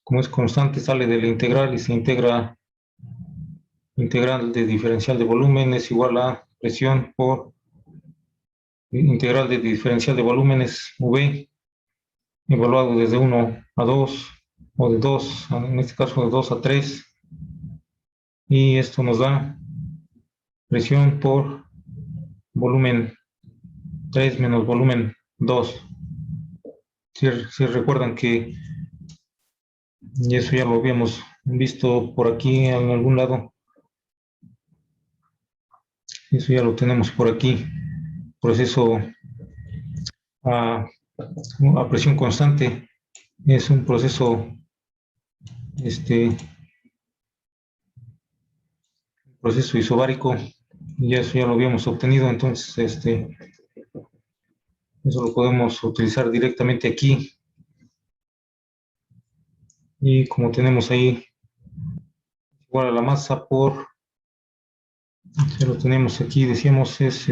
como es constante, sale de la integral y se integra. Integral de diferencial de volumen es igual a presión por integral de diferencial de volumen es V, evaluado desde 1 a 2 o de 2, en este caso de 2 a 3, y esto nos da presión por volumen 3 menos volumen 2. Si recuerdan que Y eso ya lo habíamos visto por aquí en algún lado. Eso ya lo tenemos por aquí. Proceso a presión constante. Es un proceso, proceso isobárico. Y eso ya lo habíamos obtenido. Entonces, eso lo podemos utilizar directamente aquí. Y como tenemos ahí igual a la masa por, ya lo tenemos aquí, decíamos, es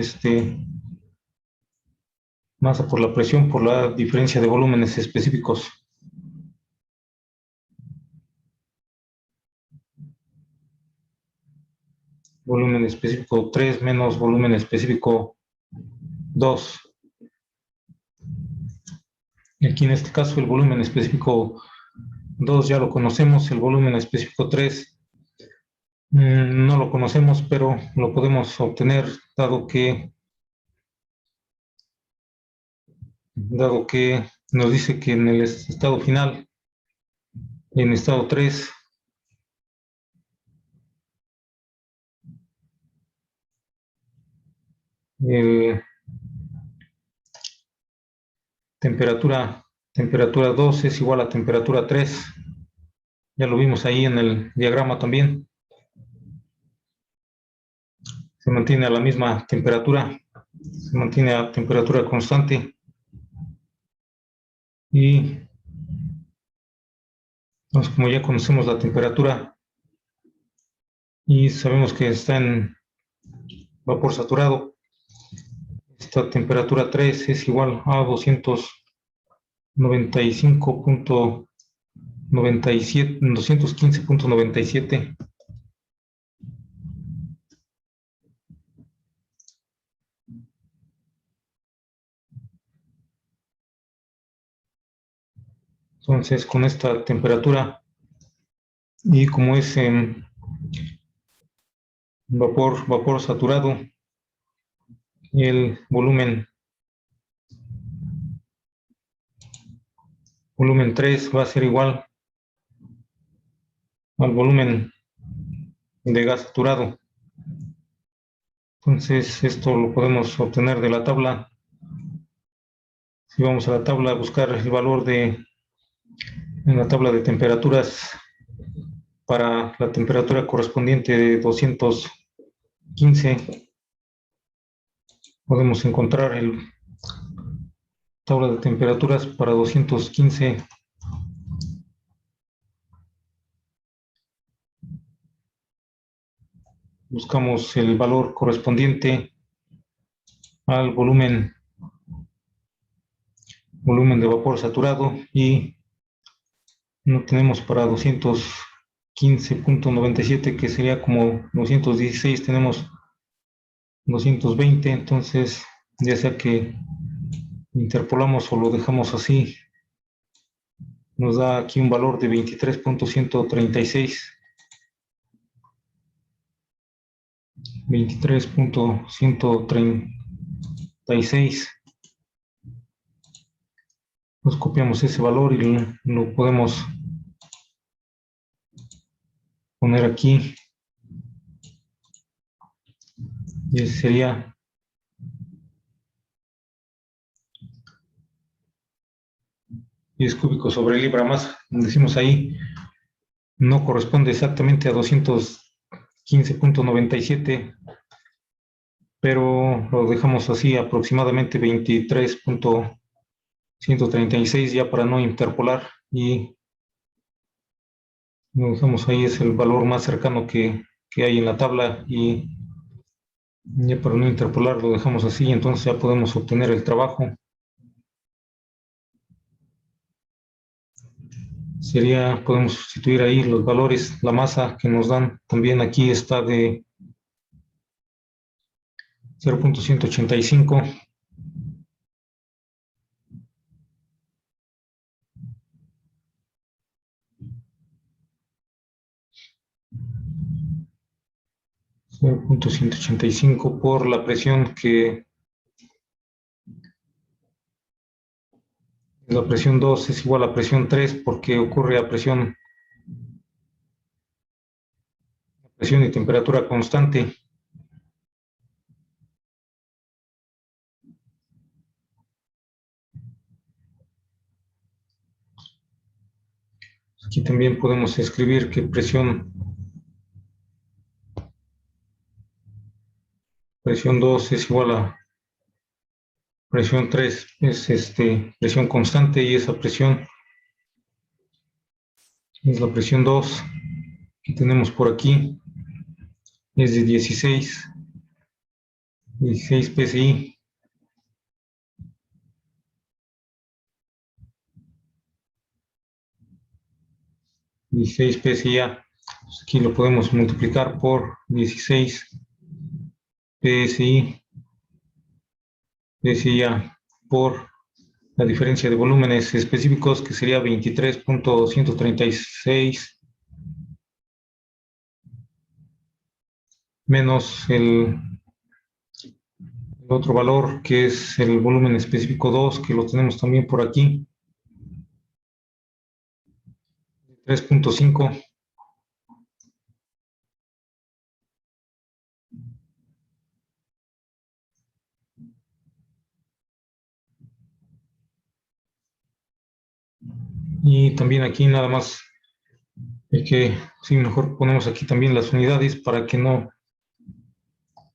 masa por la presión por la diferencia de volúmenes específicos. Volumen específico 3 menos volumen específico 2. Aquí en este caso el volumen específico 2 ya lo conocemos, el volumen específico 3 no lo conocemos, pero lo podemos obtener dado que nos dice que en el estado final, en estado 3, temperatura 2 es igual a temperatura 3. Ya lo vimos ahí en el diagrama también. Se mantiene a la misma temperatura, se mantiene a temperatura constante. Y entonces, como ya conocemos la temperatura y sabemos que está en vapor saturado, esta temperatura 3 es igual a 215.97. Entonces, con esta temperatura y como es en vapor saturado, el volumen 3 va a ser igual al volumen de gas saturado. Entonces, esto lo podemos obtener de la tabla. Si vamos a la tabla a buscar el valor en la tabla de temperaturas para la temperatura correspondiente de 215, podemos encontrar el tabla de temperaturas para 215. Buscamos el valor correspondiente al volumen de vapor saturado y no tenemos para 215.97, que sería como 216, tenemos 220, entonces ya sea que interpolamos o lo dejamos así, nos da aquí un valor de 23.136. 23.136. Nos copiamos ese valor y lo podemos poner aquí. Y ese sería 10 cúbicos sobre libra masa. Decimos ahí, no corresponde exactamente a 215.97, pero lo dejamos así aproximadamente 23.136 ya para no interpolar, y lo dejamos ahí, es el valor más cercano que hay en la tabla, y ya para no interpolar lo dejamos así, entonces ya podemos obtener el trabajo. Podemos sustituir ahí los valores, la masa que nos dan, también aquí está de 0.185. .185 por la presión la presión 2 es igual a presión 3 porque ocurre a presión presión y temperatura constante. Aquí también podemos escribir que presión 2 es igual a presión 3, es presión constante, y esa presión es la presión 2 que tenemos por aquí, es de 16 PSI. Aquí lo podemos multiplicar por 16 PSI por la diferencia de volúmenes específicos, que sería 23.136 menos el otro valor, que es el volumen específico 2, que lo tenemos también por aquí, 3.5. Y también aquí nada más hay que, sí, mejor ponemos aquí también las unidades para que no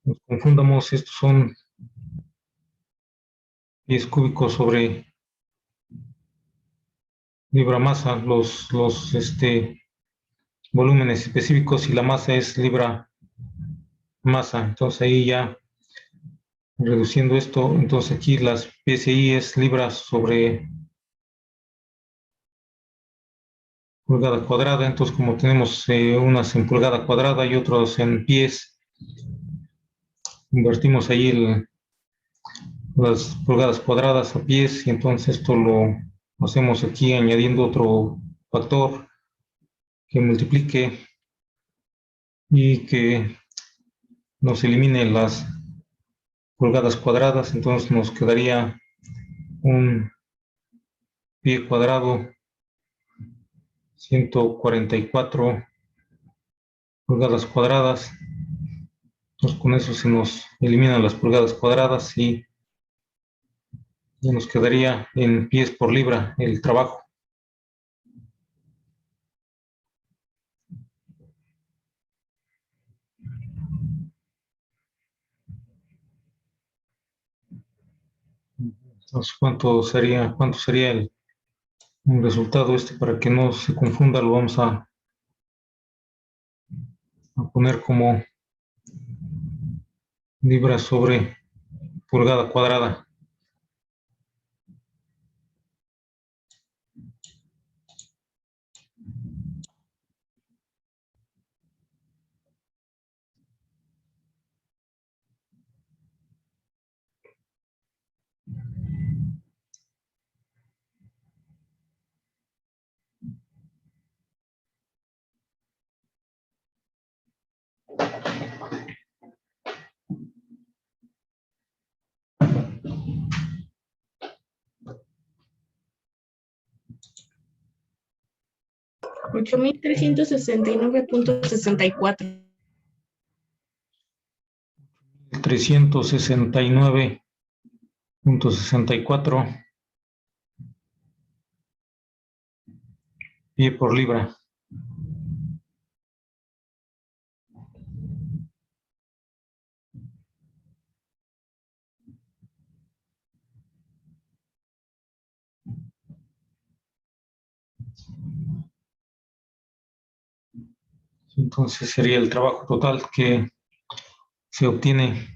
nos confundamos. Estos son pies cúbicos sobre libra masa, los volúmenes específicos, y la masa es libra masa. Entonces ahí ya reduciendo esto, entonces aquí las PSI es libras sobre pulgada cuadrada. Entonces, como tenemos unas en pulgada cuadrada y otros en pies, invertimos ahí las pulgadas cuadradas a pies, y entonces esto lo hacemos aquí añadiendo otro factor que multiplique y que nos elimine las pulgadas cuadradas. Entonces nos quedaría un pie cuadrado 144 pulgadas cuadradas. Entonces con eso se nos eliminan las pulgadas cuadradas y ya nos quedaría en pies por libra el trabajo. Entonces, ¿cuánto sería el resultado para que no se confunda? Lo vamos a poner como libra sobre pulgada cuadrada. Ocho mil trescientos sesenta y nueve punto sesenta y cuatro. 369.64 pie por libra. Entonces sería el trabajo total que se obtiene.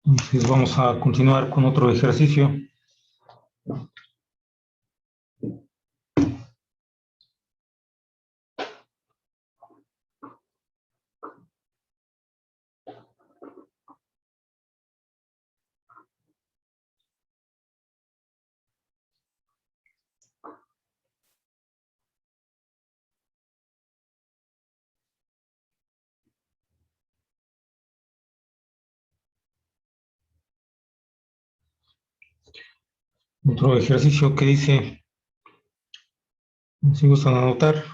Entonces vamos a continuar con otro ejercicio. Otro ejercicio que dice, si gustan anotar,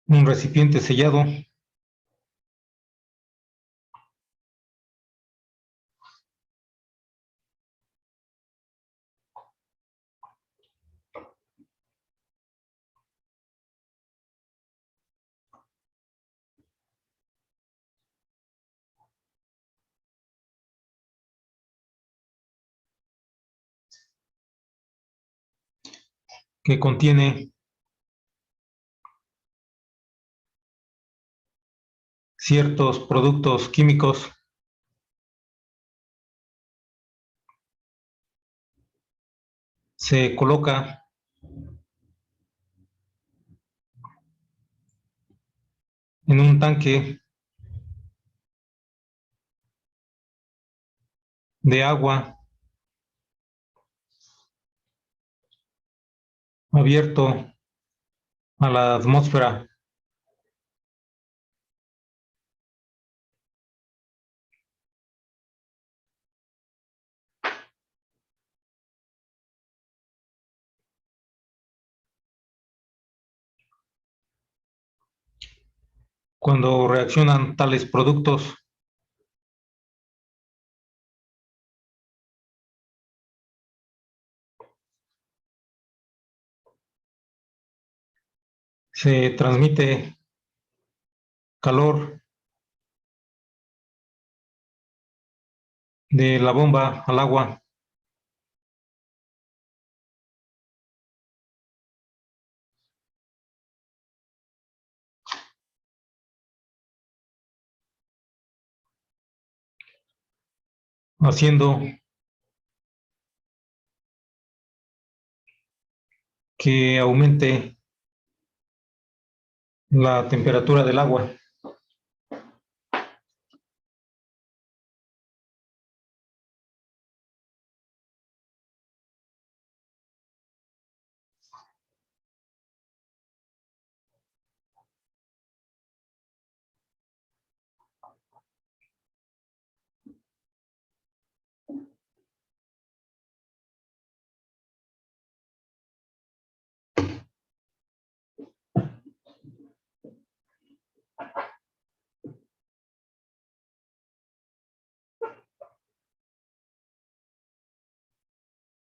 un recipiente sellado que contiene ciertos productos químicos se coloca en un tanque de agua abierto a la atmósfera. Cuando reaccionan tales productos, se transmite calor de la bomba al agua, haciendo que aumente la temperatura del agua.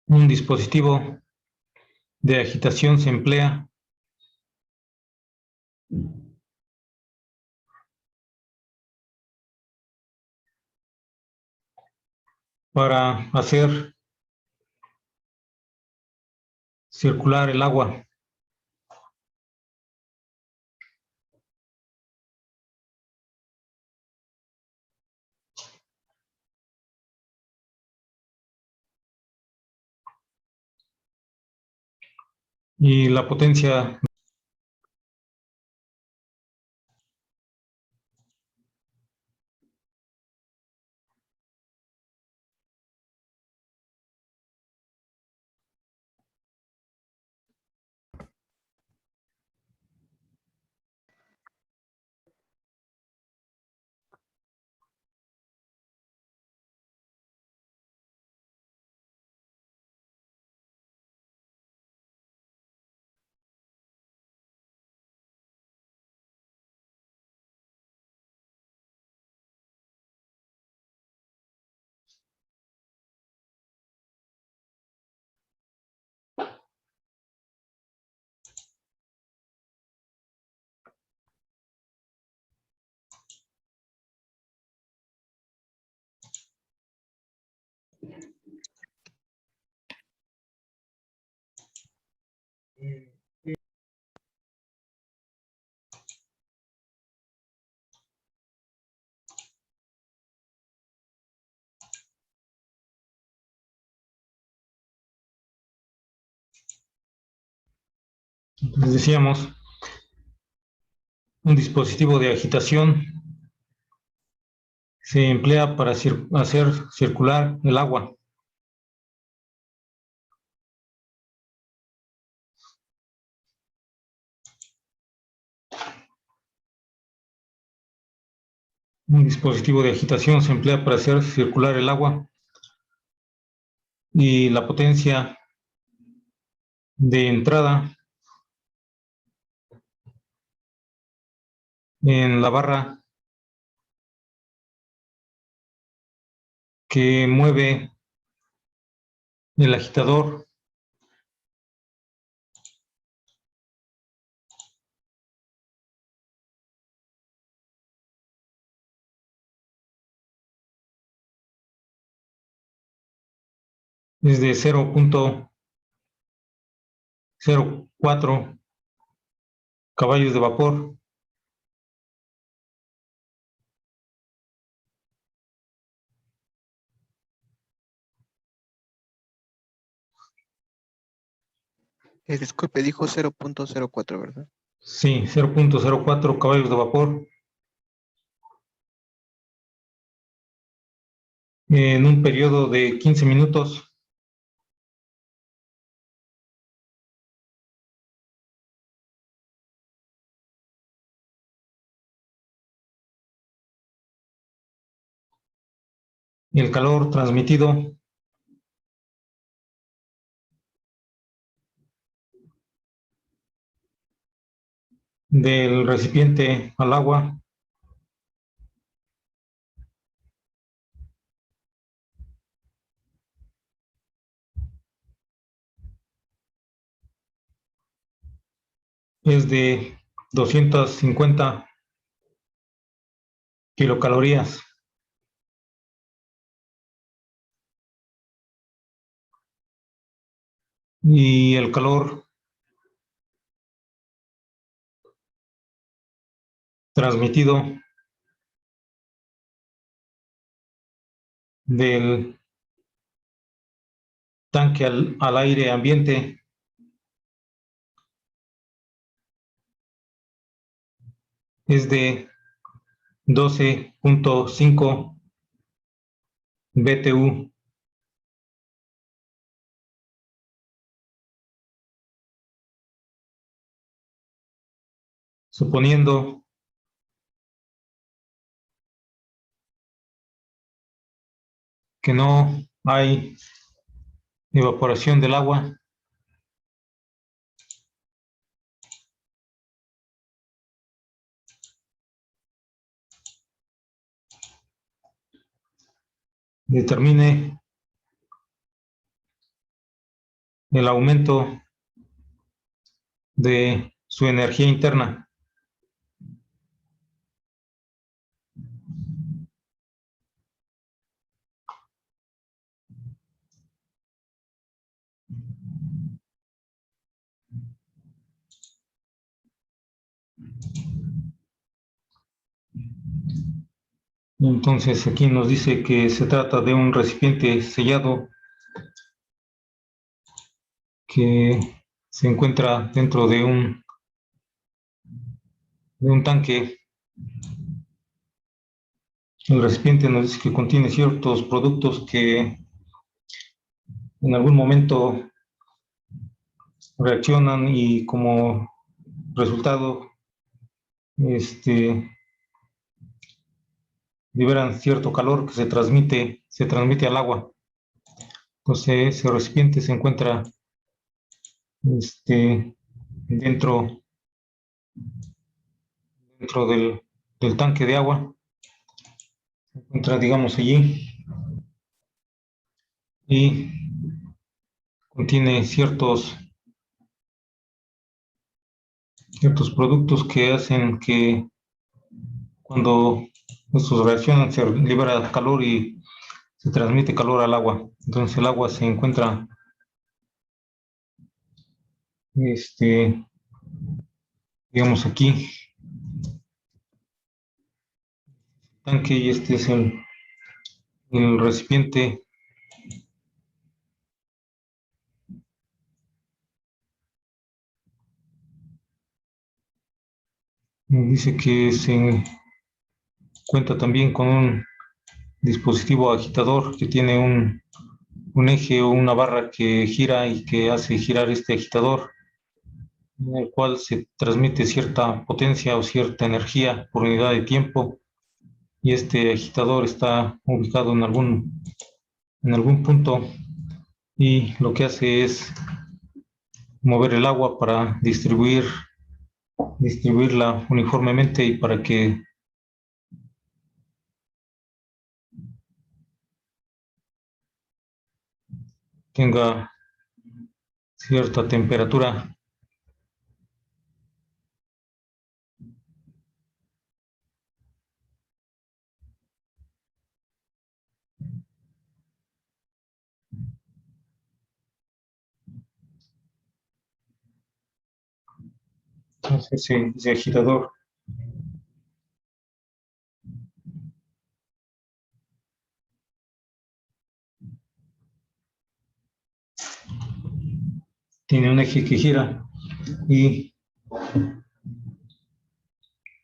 Un dispositivo de agitación se emplea para hacer circular el agua. Y la potencia Les decíamos, un dispositivo de agitación se emplea para hacer circular el agua. Un dispositivo de agitación se emplea para hacer circular el agua y la potencia de entrada en la barra que mueve el agitador es de 0.04 caballos de vapor. Disculpe, dijo 0.04, ¿verdad? Sí, 0.04 caballos de vapor en un periodo de 15 minutos. Y el calor transmitido del recipiente al agua es de 250 kilocalorías. Y el calor transmitido del tanque al aire ambiente es de 12.5 BTU. Suponiendo que no hay evaporación del agua, determine el aumento de su energía interna. Entonces aquí nos dice que se trata de un recipiente sellado que se encuentra dentro de un tanque. El recipiente nos dice que contiene ciertos productos que en algún momento reaccionan y como resultado liberan cierto calor que se transmite al agua. Entonces ese recipiente se encuentra dentro, dentro del tanque de agua, se encuentra, digamos, allí y contiene ciertos productos que hacen que cuando estos reaccionan se libera calor y se transmite calor al agua. Entonces el agua se encuentra digamos aquí tanque y este es el recipiente Nos dice que se cuenta también con un dispositivo agitador que tiene un eje o una barra que gira y que hace girar este agitador, en el cual se transmite cierta potencia o cierta energía por unidad de tiempo, y este agitador está ubicado en algún punto, y lo que hace es mover el agua para distribuirla uniformemente y para que tenga cierta temperatura. Entonces, ese agitador tiene un eje que gira, y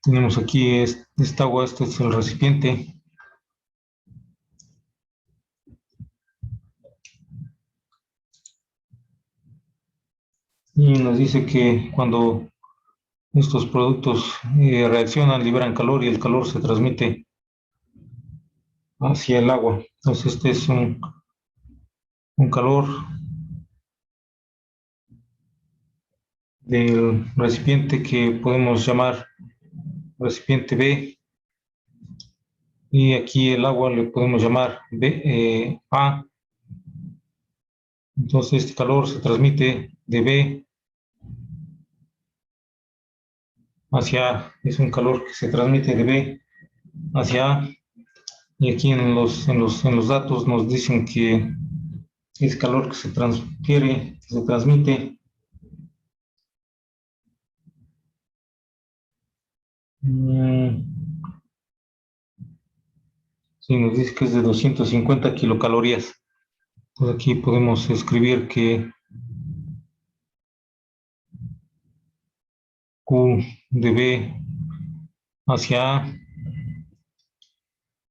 tenemos aquí esta agua. Este es el recipiente. Y nos dice que cuando estos productos reaccionan, liberan calor, y el calor se transmite hacia el agua. Entonces este es un calor del recipiente que podemos llamar recipiente B, y aquí el agua le podemos llamar A. Entonces este calor se transmite de B hacia A. Es un calor que se transmite de B hacia A, y aquí en los datos nos dicen que es calor que se transfiere, que se transmite. Sí, nos dice que es de 250 kilocalorías. Pues aquí podemos escribir que Q de B hacia A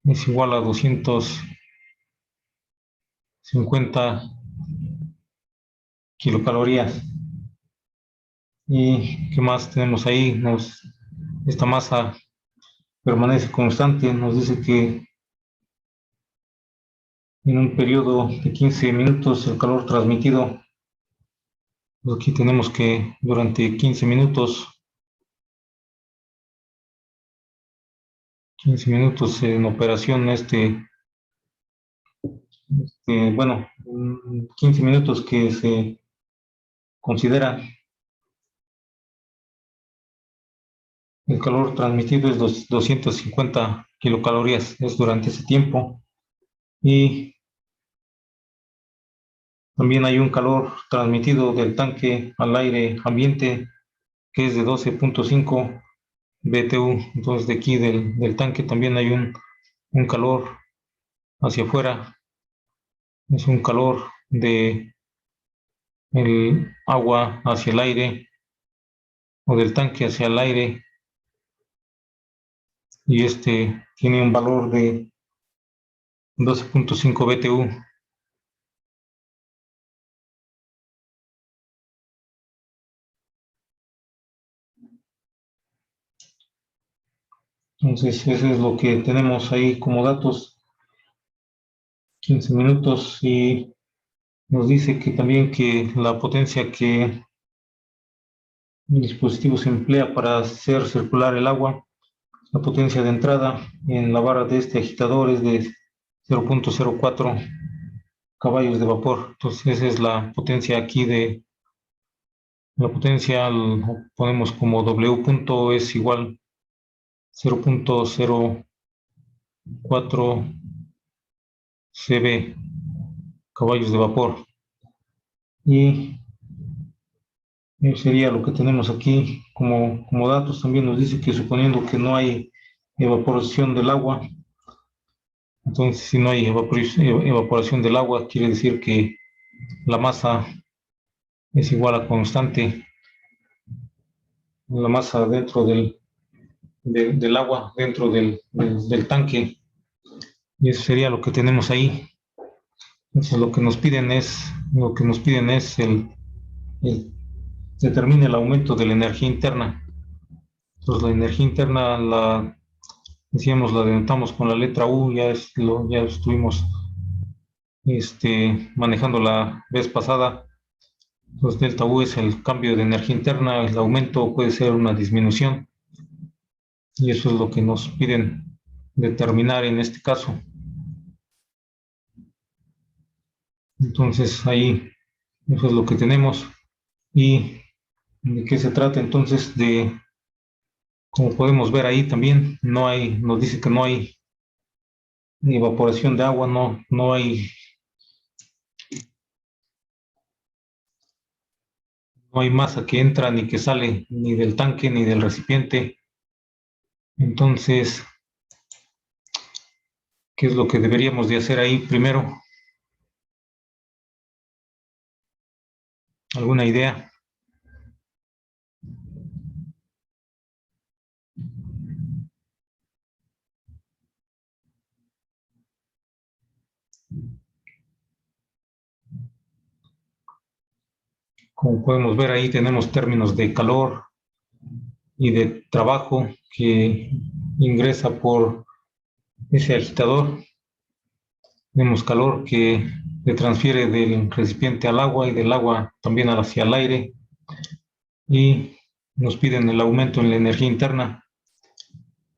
es igual a 250 kilocalorías. ¿Y qué más tenemos ahí? Esta masa permanece constante. Nos dice que en un periodo de 15 minutos el calor transmitido, pues aquí tenemos que durante 15 minutos en operación, 15 minutos que se considera, el calor transmitido es 250 kilocalorías, es durante ese tiempo. Y también hay un calor transmitido del tanque al aire ambiente, que es de 12.5 BTU. Entonces de aquí del tanque también hay un calor hacia afuera, es un calor de el agua hacia el aire, o del tanque hacia el aire, y este tiene un valor de 12.5 BTU. Entonces eso es lo que tenemos ahí como datos, 15 minutos, y nos dice que también que la potencia que el dispositivo se emplea para hacer circular el agua, la potencia de entrada en la barra de este agitador es de 0.04 caballos de vapor. Entonces esa es la potencia aquí de la potencia, ponemos como W punto, es igual 0.04 CV caballos de vapor. Y eso sería lo que tenemos aquí como datos. También nos dice que suponiendo que no hay evaporación del agua, entonces si no hay evaporación del agua, quiere decir que la masa es igual a constante. La masa dentro del del agua dentro del tanque. Y eso sería lo que tenemos ahí. Entonces lo que nos piden es determine el aumento de la energía interna. Entonces la energía interna decíamos, la denotamos con la letra U, ya estuvimos manejando la vez pasada. Entonces delta U es el cambio de energía interna, el aumento puede ser una disminución, y eso es lo que nos piden determinar en este caso. Entonces ahí, eso es lo que tenemos. ¿Y de qué se trata? Entonces, como podemos ver ahí también, nos dice que no hay evaporación de agua, no hay masa que entra ni que sale, ni del tanque ni del recipiente. Entonces, ¿qué es lo que deberíamos de hacer ahí primero? ¿Alguna idea? Como podemos ver ahí tenemos términos de calor y de trabajo que ingresa por ese agitador. Tenemos calor que se transfiere del recipiente al agua y del agua también hacia el aire, y nos piden el aumento en la energía interna.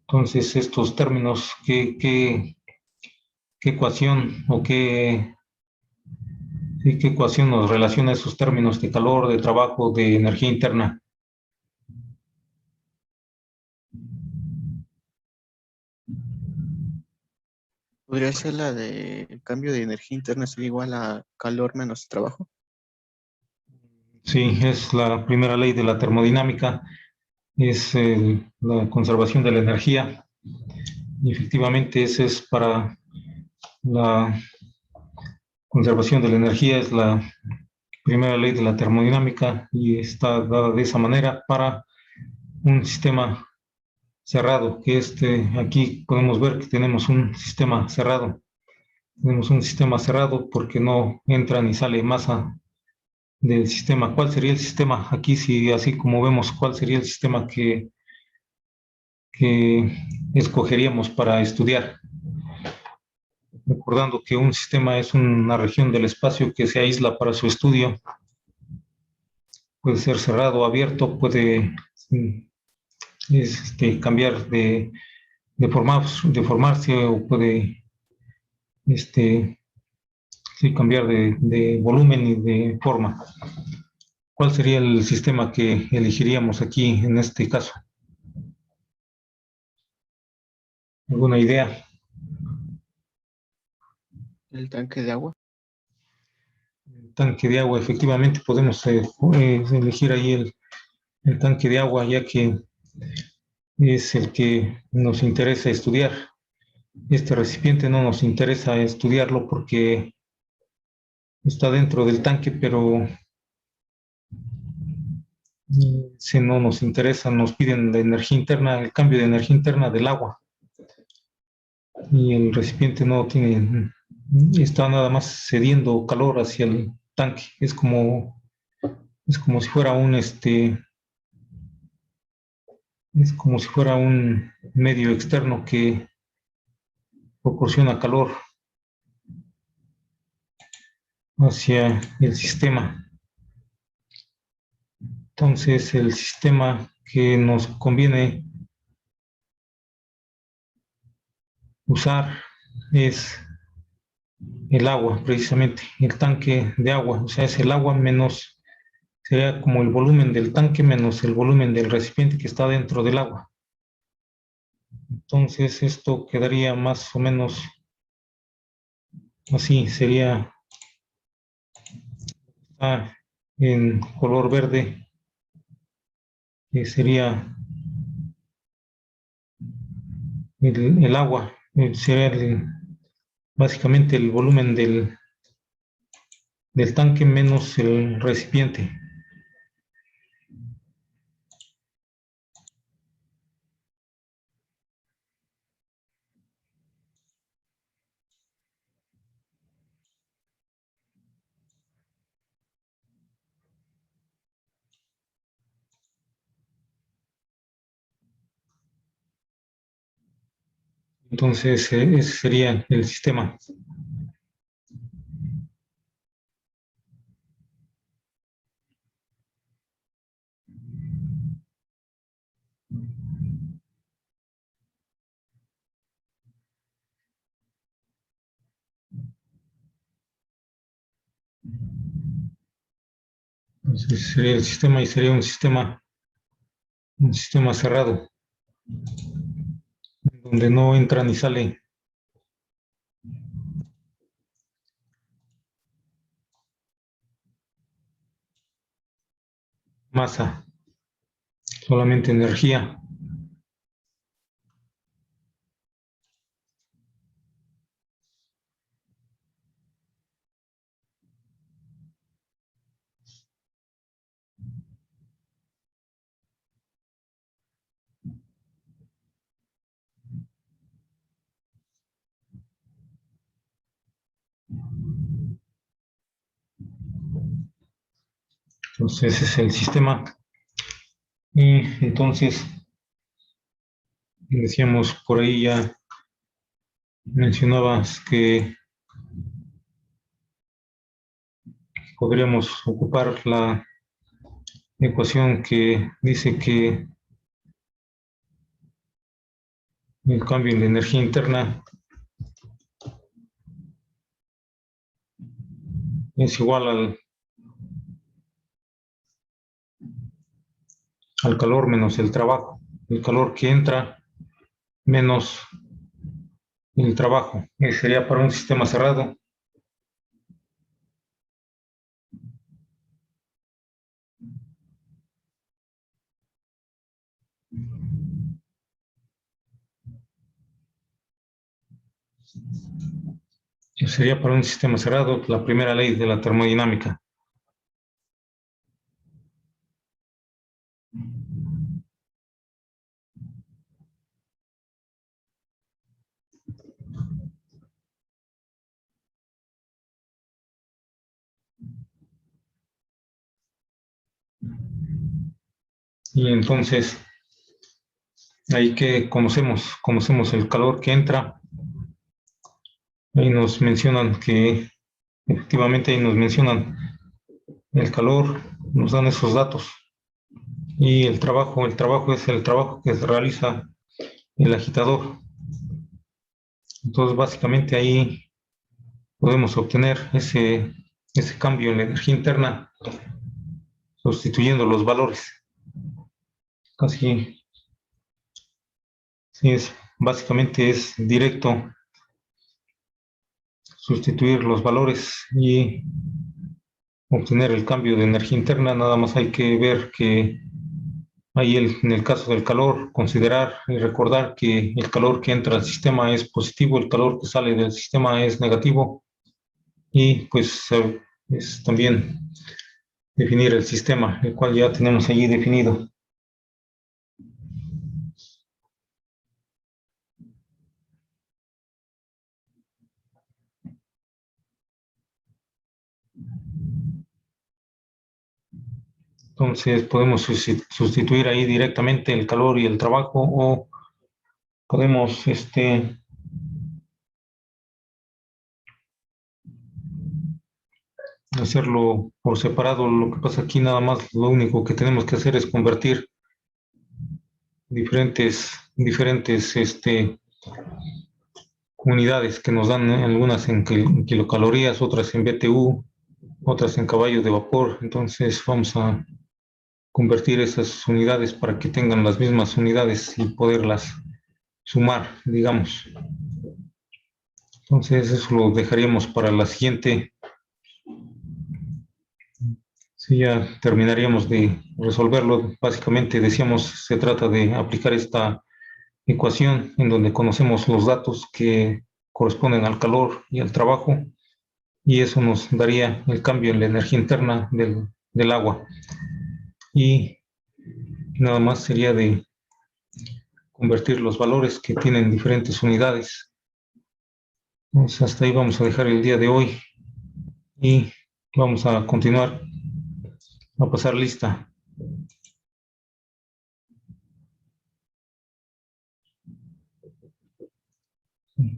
Entonces estos términos, ¿qué ecuación o qué ecuación nos relaciona esos términos de calor, de trabajo, de energía interna? ¿Podría ser la de cambio de energía interna ser igual a calor menos trabajo? Sí, es la primera ley de la termodinámica, es la conservación de la energía. Y efectivamente, ese es para la conservación de la energía, es la primera ley de la termodinámica, y está dada de esa manera para un sistema cerrado, que aquí podemos ver que tenemos un sistema cerrado. Tenemos un sistema cerrado porque no entra ni sale masa del sistema. ¿Cuál sería el sistema? Aquí, si así como vemos, ¿cuál sería el sistema que escogeríamos para estudiar? Recordando que un sistema es una región del espacio que se aísla para su estudio. Puede ser cerrado o abierto, puede cambiar de formarse, o puede sí, cambiar de volumen y de forma. ¿Cuál sería el sistema que elegiríamos aquí en este caso? ¿Alguna idea? El tanque de agua. El tanque de agua, efectivamente podemos elegir ahí el tanque de agua, ya que es el que nos interesa estudiar. Este recipiente no nos interesa estudiarlo porque está dentro del tanque, pero si no nos interesa, nos piden la energía interna, el cambio de energía interna del agua. Y el recipiente no tiene, está nada más cediendo calor hacia el tanque. Es como si fuera es como si fuera un medio externo que proporciona calor hacia el sistema. Entonces, el sistema que nos conviene usar es el agua, precisamente, el tanque de agua. O sea, es el agua menos, sería como el volumen del tanque menos el volumen del recipiente que está dentro del agua. Entonces, esto quedaría más o menos así, sería en color verde, que sería el agua, sería básicamente el volumen del tanque menos el recipiente. Entonces, ese sería el sistema. Entonces, sería el sistema y sería un sistema cerrado, donde no entra ni sale masa, solamente energía. Entonces, ese es el sistema. Y entonces, decíamos por ahí ya, mencionabas que podríamos ocupar la ecuación que dice que el cambio en la energía interna es igual al calor menos el trabajo. El calor que entra menos el trabajo. Sería para un sistema cerrado. Sería para un sistema cerrado la primera ley de la termodinámica. Y entonces, ahí que conocemos el calor que entra. Ahí nos mencionan que efectivamente ahí nos mencionan el calor, nos dan esos datos. Y el trabajo es el trabajo que se realiza el agitador. Entonces, básicamente ahí podemos obtener ese cambio en la energía interna sustituyendo los valores. Casi, sí es, básicamente es directo sustituir los valores y obtener el cambio de energía interna. Nada más hay que ver que ahí en el caso del calor, considerar y recordar que el calor que entra al sistema es positivo, el calor que sale del sistema es negativo y pues es también definir el sistema, el cual ya tenemos allí definido. Entonces podemos sustituir ahí directamente el calor y el trabajo o podemos hacerlo por separado. Lo que pasa aquí nada más, lo único que tenemos que hacer es convertir diferentes unidades que nos dan, algunas en kilocalorías, otras en BTU, otras en caballos de vapor. Entonces vamos a convertir esas unidades para que tengan las mismas unidades y poderlas sumar, digamos. Entonces eso lo dejaríamos para la siguiente. Sí, ya terminaríamos de resolverlo. Básicamente decíamos, se trata de aplicar esta ecuación en donde conocemos los datos que corresponden al calor y al trabajo, y eso nos daría el cambio en la energía interna del agua. Y nada más sería de convertir los valores que tienen diferentes unidades. Entonces hasta ahí vamos a dejar el día de hoy y vamos a continuar a pasar lista.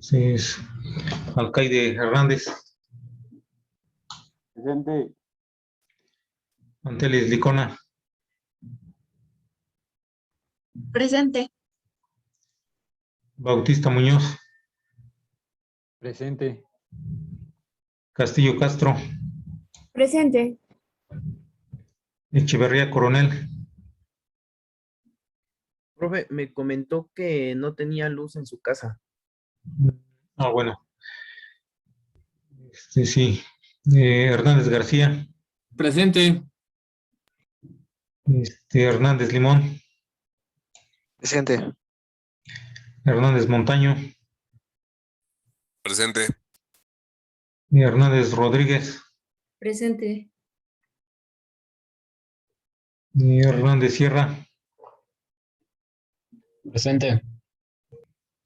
Entonces, alcaide Hernández, Presente. Antelis Licona, Presente. Bautista Muñoz, Presente. Castillo Castro, Presente. Echeverría Coronel, Profe, me comentó que no tenía luz en su casa. bueno, sí, Hernández García, Presente. Hernández Limón, Presente. Hernández Montaño, Presente. Hernández Rodríguez, Presente. Hernández Sierra, Presente.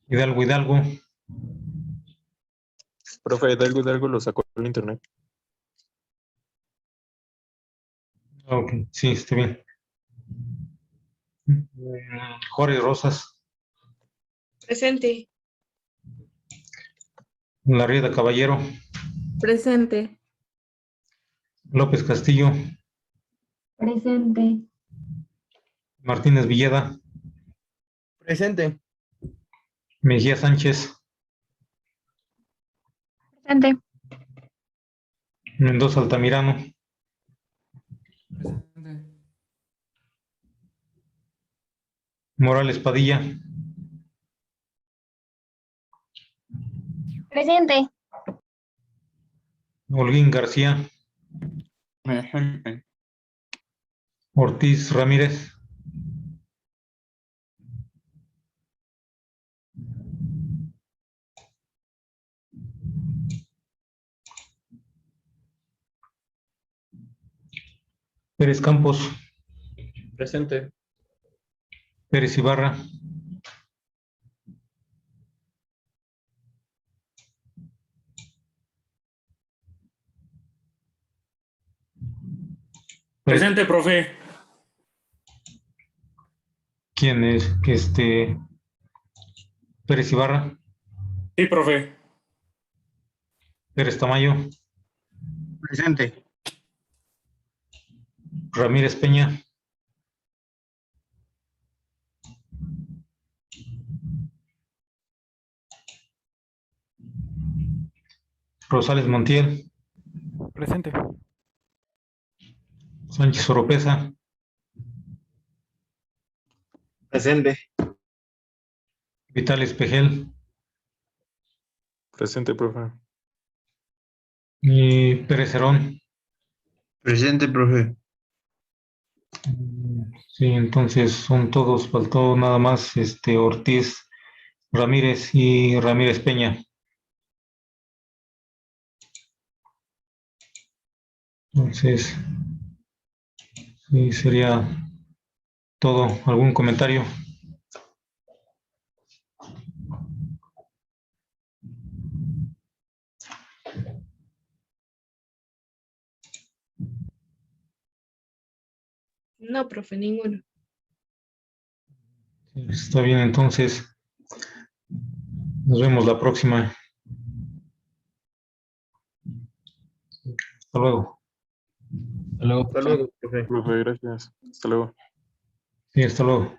Hidalgo Hidalgo, Profe, Hidalgo lo sacó en internet. ok, sí, está bien. Jorge Rosas, Presente. Larrieta Caballero, Presente. López Castillo, Presente. Martínez Villeda, Presente. Mejía Sánchez, Presente. Mendoza Altamirano, Morales Padilla, Presente. Holguín García, Presente. Ortiz Ramírez, Pérez Campos, Presente. Pérez Ibarra, Presente, profe. ¿quién es? Pérez Ibarra, Sí, profe. Pérez Tamayo, Presente. Ramírez Peña, Rosales Montiel, Presente. Sánchez Oropesa, Presente. Vital Espejel Presente, profe. y Pérez Herón. Presente, profe. Sí, entonces son todos, faltó nada más Ortiz Ramírez y Ramírez Peña. Entonces, sí, sería todo. ¿Algún comentario? No, profe, ninguno. Sí, está bien, entonces nos vemos la próxima. Hasta luego. Hasta luego. Hasta luego, profe. Profe, gracias. Hasta luego. Sí, hasta luego.